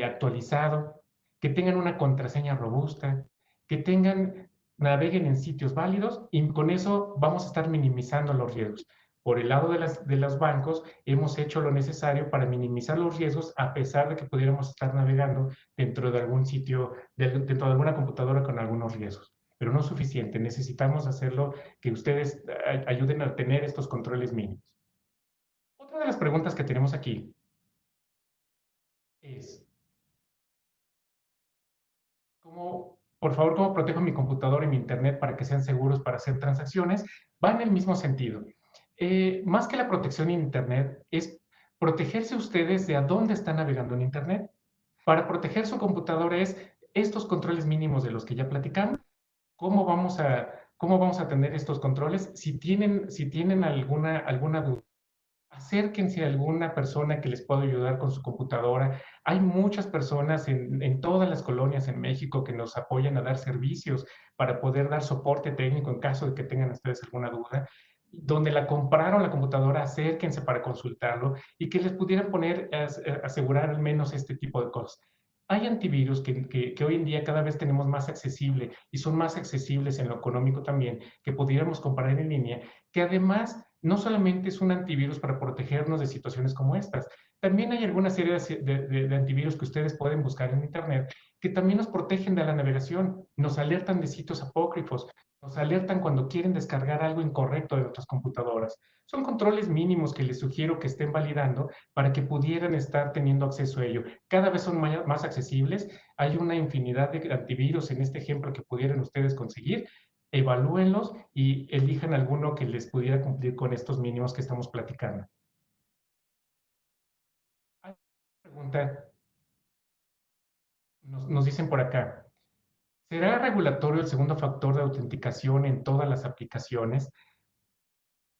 actualizado, que tengan una contraseña robusta, que tengan naveguen en sitios válidos y con eso vamos a estar minimizando los riesgos. Por el lado de los bancos, hemos hecho lo necesario para minimizar los riesgos a pesar de que pudiéramos estar navegando dentro de algún sitio, dentro de alguna computadora con algunos riesgos. Pero no es suficiente, necesitamos hacerlo que ustedes ayuden a tener estos controles mínimos. Otra de las preguntas que tenemos aquí es, por favor, ¿cómo protejo mi computadora y mi internet para que sean seguros para hacer transacciones? Va en el mismo sentido. Más que la protección en internet, es protegerse ustedes de a dónde están navegando en internet. Para proteger su computadora es estos controles mínimos de los que ya platicamos. ¿Cómo vamos a tener estos controles? Si tienen alguna duda, acérquense a alguna persona que les pueda ayudar con su computadora. Hay muchas personas en todas las colonias en México que nos apoyan a dar servicios para poder dar soporte técnico en caso de que tengan ustedes alguna duda. Donde la compraron la computadora, acérquense para consultarlo y que les pudieran asegurar al menos este tipo de cosas. Hay antivirus que hoy en día cada vez tenemos más accesible y son más accesibles en lo económico también, que pudiéramos comprar en línea, que además no solamente es un antivirus para protegernos de situaciones como estas, también hay alguna serie de antivirus que ustedes pueden buscar en Internet que también nos protegen de la navegación, nos alertan de sitios apócrifos, nos alertan cuando quieren descargar algo incorrecto de nuestras computadoras. Son controles mínimos que les sugiero que estén validando para que pudieran estar teniendo acceso a ello. Cada vez son más accesibles. Hay una infinidad de antivirus en este ejemplo que pudieran ustedes conseguir. Evalúenlos y elijan alguno que les pudiera cumplir con estos mínimos que estamos platicando. Hay una pregunta, nos dicen por acá, ¿será regulatorio el segundo factor de autenticación en todas las aplicaciones?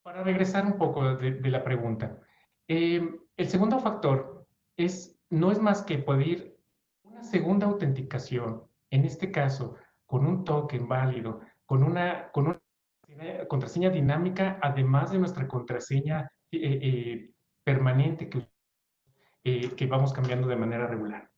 Para regresar un poco de la pregunta, el segundo factor no es más que pedir una segunda autenticación, en este caso, con un token válido, con una contraseña dinámica, además de nuestra contraseña permanente que vamos cambiando de manera regular.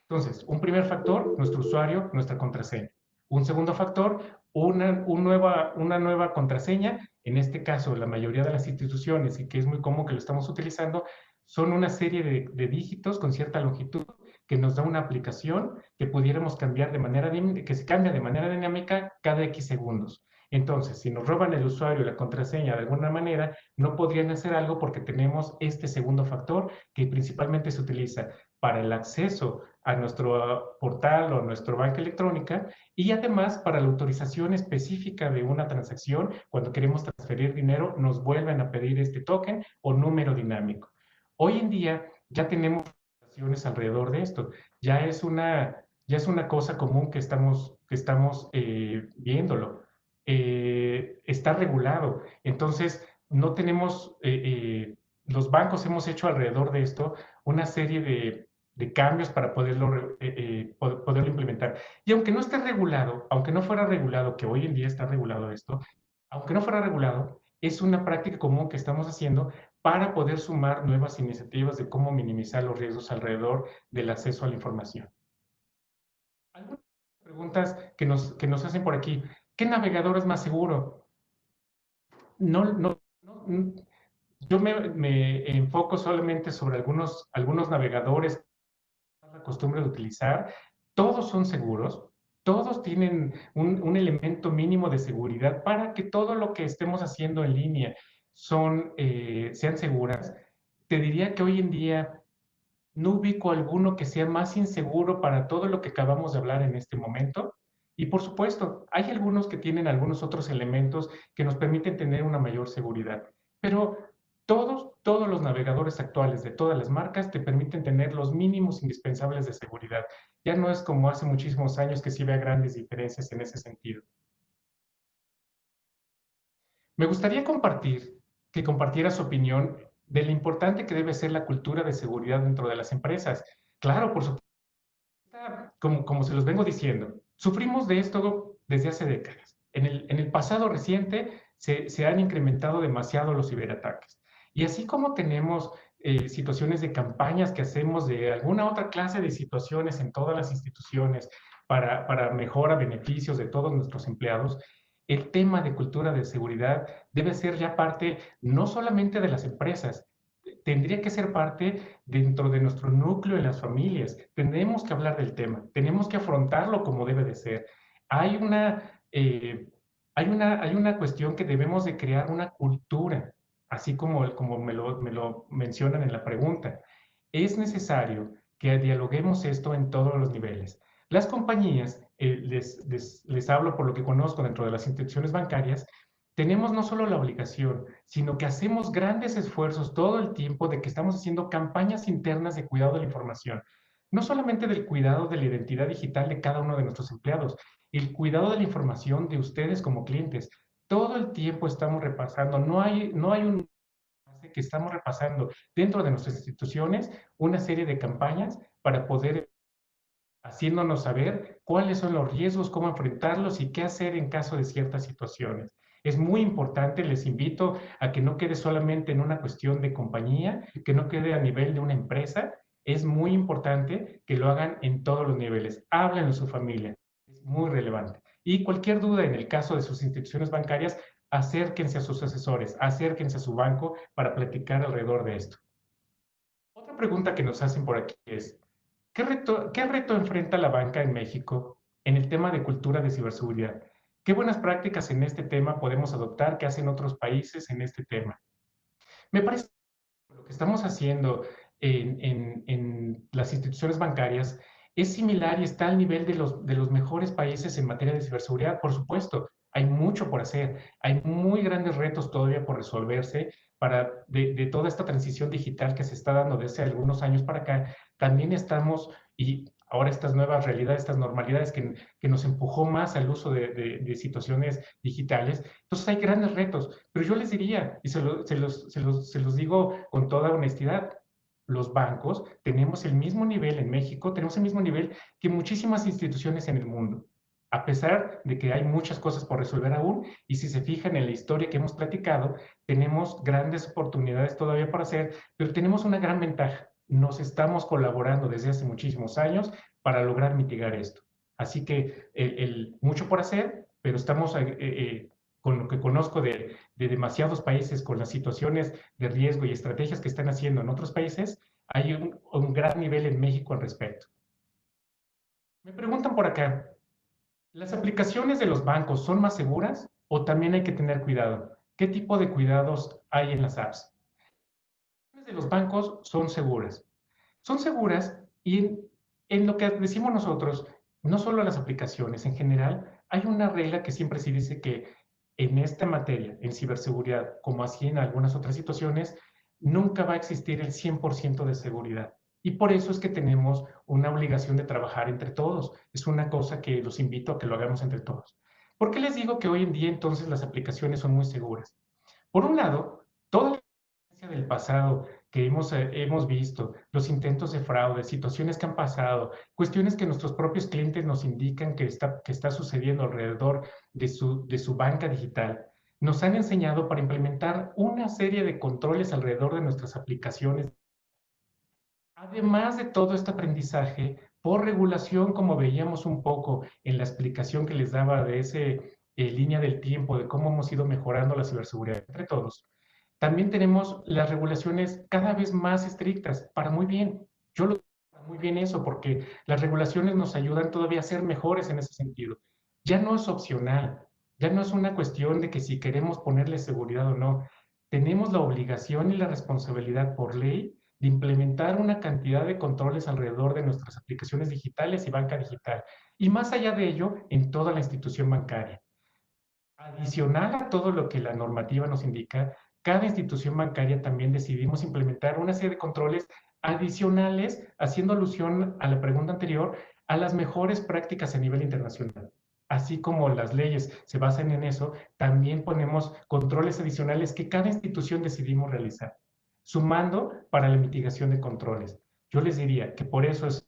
Entonces, un primer factor, nuestro usuario, nuestra contraseña. Un segundo factor, una nueva contraseña. En este caso, la mayoría de las instituciones, y que es muy común que lo estamos utilizando, son una serie de dígitos con cierta longitud que nos da una aplicación que pudiéramos cambiar que se cambia de manera dinámica cada X segundos. Entonces, si nos roban el usuario y la contraseña de alguna manera, no podrían hacer algo porque tenemos este segundo factor que principalmente se utiliza para el acceso a nuestro portal o nuestra banca electrónica y además para la autorización específica de una transacción, cuando queremos transferir dinero, nos vuelven a pedir este token o número dinámico. Hoy en día ya tenemos regulaciones alrededor de esto. Ya es una cosa común que estamos viéndolo. Está regulado. Entonces, no tenemos, los bancos hemos hecho alrededor de esto una serie de cambios para poderlo implementar. Y aunque no esté regulado, aunque no fuera regulado, que hoy en día está regulado esto, aunque no fuera regulado, es una práctica común que estamos haciendo para poder sumar nuevas iniciativas de cómo minimizar los riesgos alrededor del acceso a la información. Algunas preguntas que nos hacen por aquí. ¿Qué navegador es más seguro? No, no, no, yo me enfoco solamente sobre algunos navegadores la costumbre de utilizar, todos son seguros, todos tienen un elemento mínimo de seguridad para que todo lo que estemos haciendo en línea sean seguras. Te diría que hoy en día no ubico alguno que sea más inseguro para todo lo que acabamos de hablar en este momento. Y por supuesto, hay algunos que tienen algunos otros elementos que nos permiten tener una mayor seguridad. Pero todos los navegadores actuales de todas las marcas te permiten tener los mínimos indispensables de seguridad. Ya no es como hace muchísimos años que sí vea grandes diferencias en ese sentido. Me gustaría que compartiera su opinión de lo importante que debe ser la cultura de seguridad dentro de las empresas. Claro, por supuesto, como se los vengo diciendo, sufrimos de esto desde hace décadas. En el pasado reciente se han incrementado demasiado los ciberataques. Y así como tenemos situaciones de campañas que hacemos de alguna otra clase de situaciones en todas las instituciones para mejora beneficios de todos nuestros empleados, el tema de cultura de seguridad debe ser ya parte no solamente de las empresas, tendría que ser parte dentro de nuestro núcleo en las familias. Tenemos que hablar del tema, tenemos que afrontarlo como debe de ser. Hay una cuestión que debemos de crear una cultura, así como me lo mencionan en la pregunta. Es necesario que dialoguemos esto en todos los niveles. Las compañías, les hablo por lo que conozco dentro de las instituciones bancarias, tenemos no solo la obligación, sino que hacemos grandes esfuerzos todo el tiempo de que estamos haciendo campañas internas de cuidado de la información. no solamente del cuidado de la identidad digital de cada uno de nuestros empleados, el cuidado de la información de ustedes como clientes. Todo el tiempo estamos repasando, no hay un que estamos repasando dentro de nuestras instituciones una serie de campañas para poder haciéndonos saber cuáles son los riesgos, cómo enfrentarlos y qué hacer en caso de ciertas situaciones. Es muy importante, les invito a que no quede solamente en una cuestión de compañía, que no quede a nivel de una empresa. Es muy importante que lo hagan en todos los niveles. Hablen en su familia, es muy relevante. Y cualquier duda en el caso de sus instituciones bancarias, acérquense a sus asesores, acérquense a su banco para platicar alrededor de esto. Otra pregunta que nos hacen por aquí es, ¿qué reto enfrenta la banca en México en el tema de cultura de ciberseguridad? ¿Qué buenas prácticas en este tema podemos adoptar que hacen otros países en este tema? Me parece que lo que estamos haciendo en las instituciones bancarias es similar y está al nivel de los mejores países en materia de ciberseguridad. Por supuesto, hay mucho por hacer, hay muy grandes retos todavía por resolverse de toda esta transición digital que se está dando desde algunos años para acá. También estamos, y ahora estas nuevas realidades, estas normalidades que nos empujó más al uso de situaciones digitales. Entonces hay grandes retos, pero yo les diría, y se los digo con toda honestidad, los bancos tenemos el mismo nivel en México, tenemos el mismo nivel que muchísimas instituciones en el mundo, a pesar de que hay muchas cosas por resolver aún, y si se fijan en la historia que hemos platicado, tenemos grandes oportunidades todavía por hacer, pero tenemos una gran ventaja. Nos estamos colaborando desde hace muchísimos años para lograr mitigar esto. Así que mucho por hacer, pero estamos con lo que conozco de demasiados países, con las situaciones de riesgo y estrategias que están haciendo en otros países, hay un gran nivel en México al respecto. Me preguntan por acá, ¿las aplicaciones de los bancos son más seguras o también hay que tener cuidado? ¿Qué tipo de cuidados hay en las apps? Las de los bancos son seguras. Son seguras y en lo que decimos nosotros, no solo las aplicaciones, en general, hay una regla que siempre se dice que en esta materia, en ciberseguridad, como así en algunas otras situaciones, nunca va a existir el 100% de seguridad. Y por eso es que tenemos una obligación de trabajar entre todos. Es una cosa que los invito a que lo hagamos entre todos. ¿Por qué les digo que hoy en día entonces las aplicaciones son muy seguras? Por un lado, toda la experiencia del pasado que hemos visto, los intentos de fraude, situaciones que han pasado, cuestiones que nuestros propios clientes nos indican que está sucediendo alrededor de su banca digital, nos han enseñado para implementar una serie de controles alrededor de nuestras aplicaciones. Además de todo este aprendizaje, por regulación, como veíamos un poco en la explicación que les daba de ese línea del tiempo, de cómo hemos ido mejorando la ciberseguridad entre todos, también tenemos las regulaciones cada vez más estrictas, para muy bien. Yo lo para muy bien eso, porque las regulaciones nos ayudan todavía a ser mejores en ese sentido. Ya no es opcional, ya no es una cuestión de que si queremos ponerle seguridad o no. Tenemos la obligación y la responsabilidad por ley de implementar una cantidad de controles alrededor de nuestras aplicaciones digitales y banca digital. Y más allá de ello, en toda la institución bancaria. Adicional a todo lo que la normativa nos indica, cada institución bancaria también decidimos implementar una serie de controles adicionales, haciendo alusión a la pregunta anterior, a las mejores prácticas a nivel internacional. Así como las leyes se basan en eso, también ponemos controles adicionales que cada institución decidimos realizar, sumando para la mitigación de controles. Yo les diría que por eso es,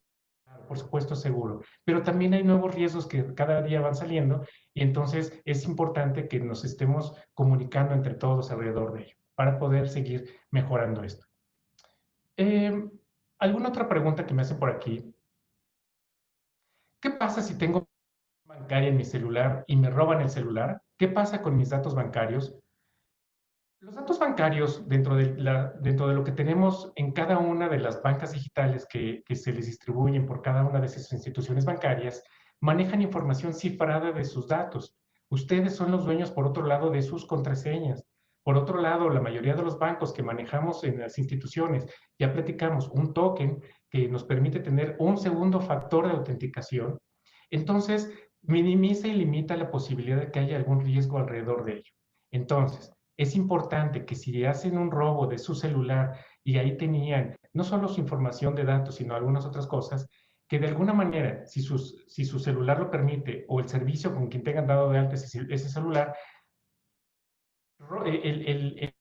por supuesto, seguro, pero también hay nuevos riesgos que cada día van saliendo y entonces es importante que nos estemos comunicando entre todos alrededor de ello para poder seguir mejorando esto. Eh, ¿Alguna otra pregunta que me hacen por aquí? ¿Qué pasa si tengo bancaria en mi celular y me roban el celular? ¿Qué pasa con mis datos bancarios? Los datos bancarios, dentro de lo que tenemos en cada una de las bancas digitales que se les distribuyen por cada una de esas instituciones bancarias, manejan información cifrada de sus datos. Ustedes son los dueños, por otro lado, de sus contraseñas. Por otro lado, la mayoría de los bancos que manejamos en las instituciones, ya platicamos un token que nos permite tener un segundo factor de autenticación. Entonces, minimiza y limita la posibilidad de que haya algún riesgo alrededor de ello. Entonces, es importante que si hacen un robo de su celular y ahí tenían no solo su información de datos, sino algunas otras cosas, que de alguna manera, si su celular lo permite o el servicio con quien tengan dado de alta ese celular, el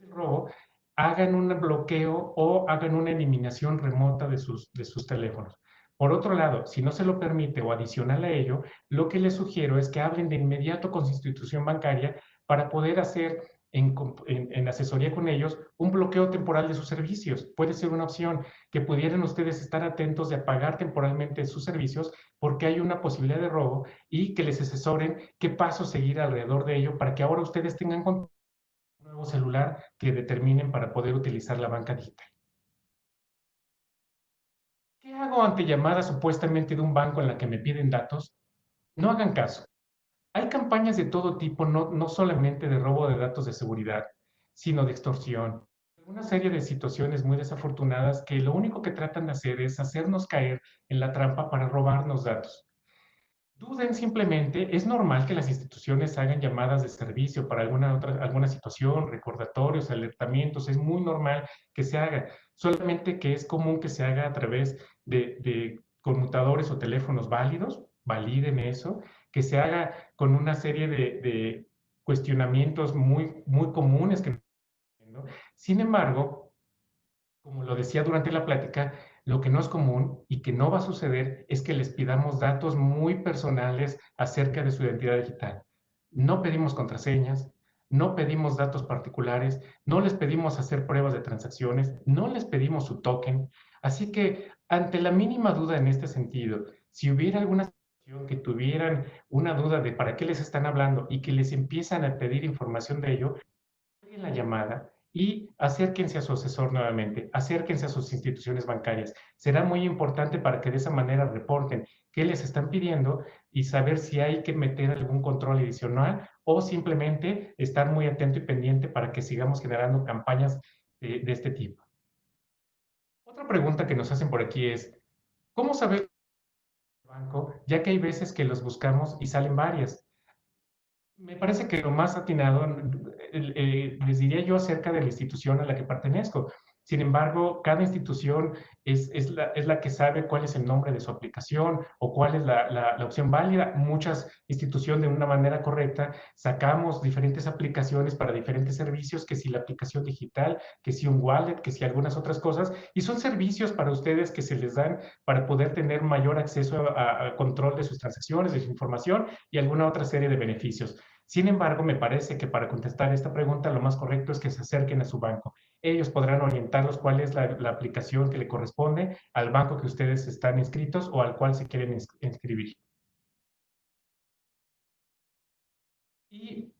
robo, hagan un bloqueo o hagan una eliminación remota de sus teléfonos. Por otro lado, si no se lo permite o adicional a ello, lo que les sugiero es que hablen de inmediato con su institución bancaria para poder hacer en asesoría con ellos un bloqueo temporal de sus servicios. Puede ser una opción que pudieran ustedes estar atentos de apagar temporalmente sus servicios porque hay una posibilidad de robo y que les asesoren qué pasos seguir alrededor de ello para que ahora ustedes tengan control nuevo celular que determinen para poder utilizar la banca digital. ¿Qué hago ante llamadas supuestamente de un banco en la que me piden datos? No hagan caso. Hay campañas de todo tipo, no solamente de robo de datos de seguridad, sino de extorsión. Una serie de situaciones muy desafortunadas que lo único que tratan de hacer es hacernos caer en la trampa para robarnos datos. Duden simplemente, es normal que las instituciones hagan llamadas de servicio para alguna situación, recordatorios, alertamientos, es muy normal que se haga, solamente que es común que se haga a través de conmutadores o teléfonos válidos, validen eso, que se haga con una serie de cuestionamientos muy comunes que ¿no? Sin embargo, como lo decía durante la plática, lo que no es común y que no va a suceder es que les pidamos datos muy personales acerca de su identidad digital. No pedimos contraseñas, no pedimos datos particulares, no les pedimos hacer pruebas de transacciones, no les pedimos su token. Así que ante la mínima duda en este sentido, si hubiera alguna situación que tuvieran una duda de para qué les están hablando y que les empiezan a pedir información de ello, en la llamada y acérquense a su asesor nuevamente, acérquense a sus instituciones bancarias. Será muy importante para que de esa manera reporten qué les están pidiendo y saber si hay que meter algún control adicional o simplemente estar muy atento y pendiente para que sigamos generando campañas de este tipo. Otra pregunta que nos hacen por aquí es, ¿cómo saber el banco? Ya que hay veces que los buscamos y salen varias. Me parece que lo más atinado, les diría yo acerca de la institución a la que pertenezco. Sin embargo, cada institución es la que sabe cuál es el nombre de su aplicación o cuál es la opción válida. Muchas instituciones, de una manera correcta, sacamos diferentes aplicaciones para diferentes servicios, que si la aplicación digital, que si un wallet, que si algunas otras cosas, y son servicios para ustedes que se les dan para poder tener mayor acceso a control de sus transacciones, de su información y alguna otra serie de beneficios. Sin embargo, me parece que para contestar esta pregunta, lo más correcto es que se acerquen a su banco. Ellos podrán orientarlos cuál es la aplicación que le corresponde al banco que ustedes están inscritos o al cual se quieren inscribir. ¿Y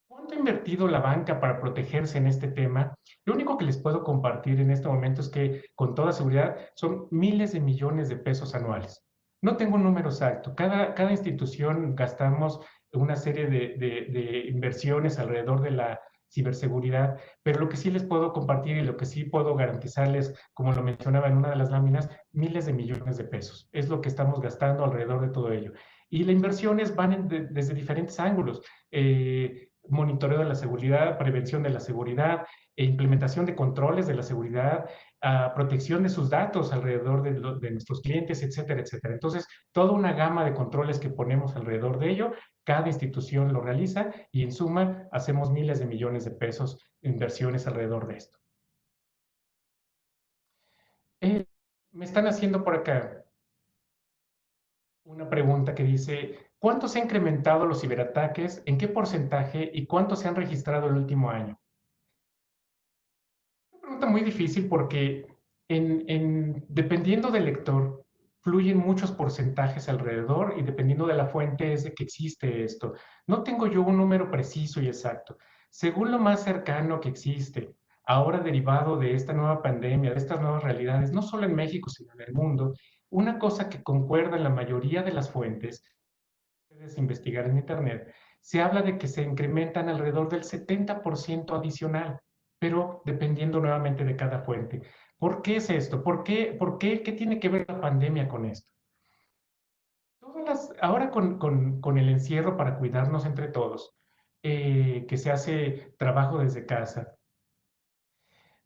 cuánto ha invertido la banca para protegerse en este tema? Lo único que les puedo compartir en este momento es que, con toda seguridad, son miles de millones de pesos anuales. No tengo un número exacto. Cada institución gastamos una serie de inversiones alrededor de la ciberseguridad, pero lo que sí les puedo compartir y lo que sí puedo garantizarles, como lo mencionaba en una de las láminas, miles de millones de pesos. Es lo que estamos gastando alrededor de todo ello. Y las inversiones van desde diferentes ángulos. Monitoreo de la seguridad, prevención de la seguridad, e implementación de controles de la seguridad, protección de sus datos alrededor de nuestros clientes, etcétera, etcétera. Entonces, toda una gama de controles que ponemos alrededor de ello, cada institución lo realiza y en suma hacemos miles de millones de pesos en inversiones alrededor de esto. Eh, Me están haciendo por acá una pregunta que dice, ¿cuánto se han incrementado los ciberataques? ¿En qué porcentaje? ¿Y cuánto se han registrado el último año? Una pregunta muy difícil porque dependiendo del lector, fluyen muchos porcentajes alrededor y dependiendo de la fuente es de que existe esto. No tengo yo un número preciso y exacto. Según lo más cercano que existe, ahora derivado de esta nueva pandemia, de estas nuevas realidades, no solo en México, sino en el mundo, una cosa que concuerda en la mayoría de las fuentes, puedes investigar en Internet, se habla de que se incrementan alrededor del 70% adicional, pero dependiendo nuevamente de cada fuente. ¿Por qué es esto? ¿Qué tiene que ver la pandemia con esto? Ahora con el encierro para cuidarnos entre todos, que se hace trabajo desde casa,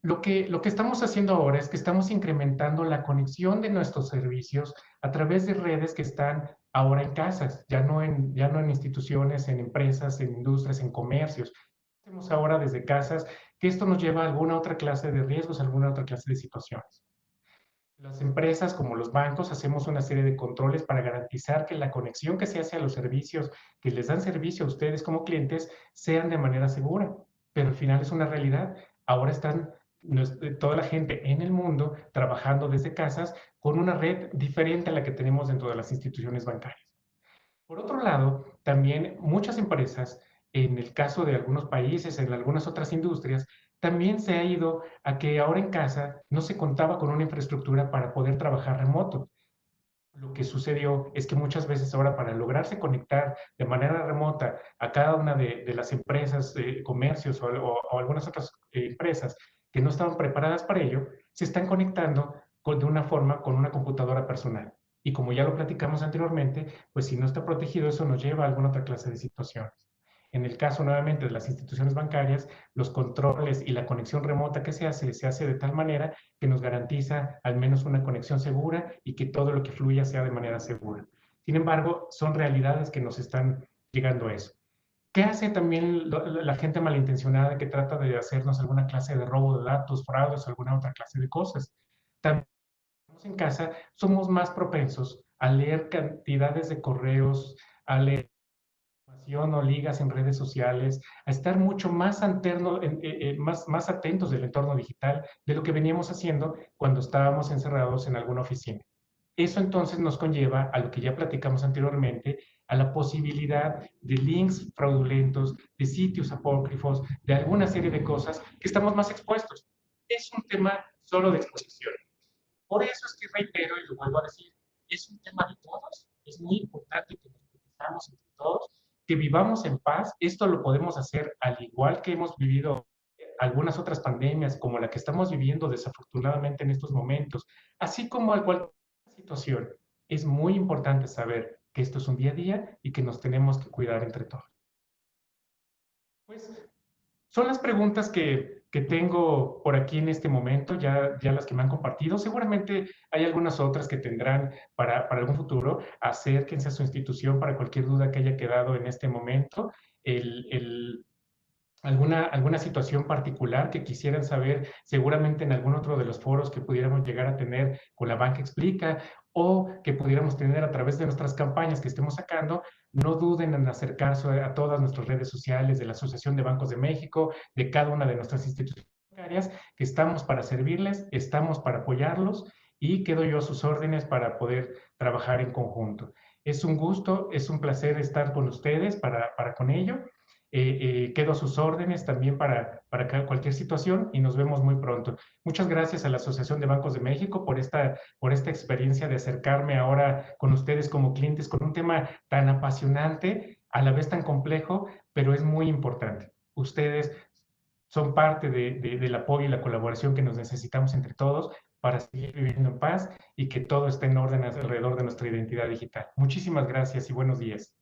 Lo que estamos haciendo ahora es que estamos incrementando la conexión de nuestros servicios a través de redes que están ahora en casas, ya no en instituciones, en empresas, en industrias, en comercios. Hacemos ahora desde casas, que esto nos lleva a alguna otra clase de riesgos, a alguna otra clase de situaciones. Las empresas, como los bancos, hacemos una serie de controles para garantizar que la conexión que se hace a los servicios que les dan servicio a ustedes como clientes sean de manera segura. Pero al final es una realidad. Ahora están toda la gente en el mundo trabajando desde casas con una red diferente a la que tenemos dentro de las instituciones bancarias. Por otro lado, también muchas empresas, en el caso de algunos países, en algunas otras industrias, también se ha ido a que ahora en casa no se contaba con una infraestructura para poder trabajar remoto. Lo que sucedió es que muchas veces ahora para lograrse conectar de manera remota a cada una de las empresas, comercios o algunas otras empresas que no estaban preparadas para ello, se están conectando de una forma con una computadora personal. Y como ya lo platicamos anteriormente, pues si no está protegido, eso nos lleva a alguna otra clase de situaciones. En el caso nuevamente de las instituciones bancarias, los controles y la conexión remota que se hace de tal manera que nos garantiza al menos una conexión segura y que todo lo que fluya sea de manera segura. Sin embargo, son realidades que nos están llegando a eso. ¿Qué hace también la gente malintencionada que trata de hacernos alguna clase de robo de datos, fraudes o alguna otra clase de cosas? También en casa somos más propensos a leer cantidades de correos, a leer o ligas en redes sociales, a estar mucho más, más atentos del entorno digital de lo que veníamos haciendo cuando estábamos encerrados en alguna oficina. Eso entonces nos conlleva a lo que ya platicamos anteriormente, a la posibilidad de links fraudulentos, de sitios apócrifos, de alguna serie de cosas que estamos más expuestos. Es un tema solo de exposición. Por eso es que reitero y lo vuelvo a decir, es un tema de todos. Es muy importante que nos protejamos entre todos, que vivamos en paz. Esto lo podemos hacer al igual que hemos vivido algunas otras pandemias, como la que estamos viviendo desafortunadamente en estos momentos, así como a cualquier situación. Es muy importante saber que esto es un día a día y que nos tenemos que cuidar entre todos. Pues son las preguntas que tengo por aquí en este momento, ya las que me han compartido. Seguramente hay algunas otras que tendrán para algún futuro. Acérquense a su institución para cualquier duda que haya quedado en este momento. El, alguna situación particular que quisieran saber, seguramente en algún otro de los foros que pudiéramos llegar a tener con la Banca Explica o que pudiéramos tener a través de nuestras campañas que estemos sacando, no duden en acercarse a todas nuestras redes sociales de la Asociación de Bancos de México, de cada una de nuestras instituciones bancarias, que estamos para servirles, estamos para apoyarlos y quedo yo a sus órdenes para poder trabajar en conjunto. Es un gusto, es un placer estar con ustedes para con ello. Quedo a sus órdenes también para cualquier situación y nos vemos muy pronto. Muchas gracias a la Asociación de Bancos de México por esta experiencia de acercarme ahora con ustedes como clientes con un tema tan apasionante, a la vez tan complejo, pero es muy importante. Ustedes son parte del apoyo y la colaboración que nos necesitamos entre todos para seguir viviendo en paz y que todo esté en orden alrededor de nuestra identidad digital. Muchísimas gracias y buenos días.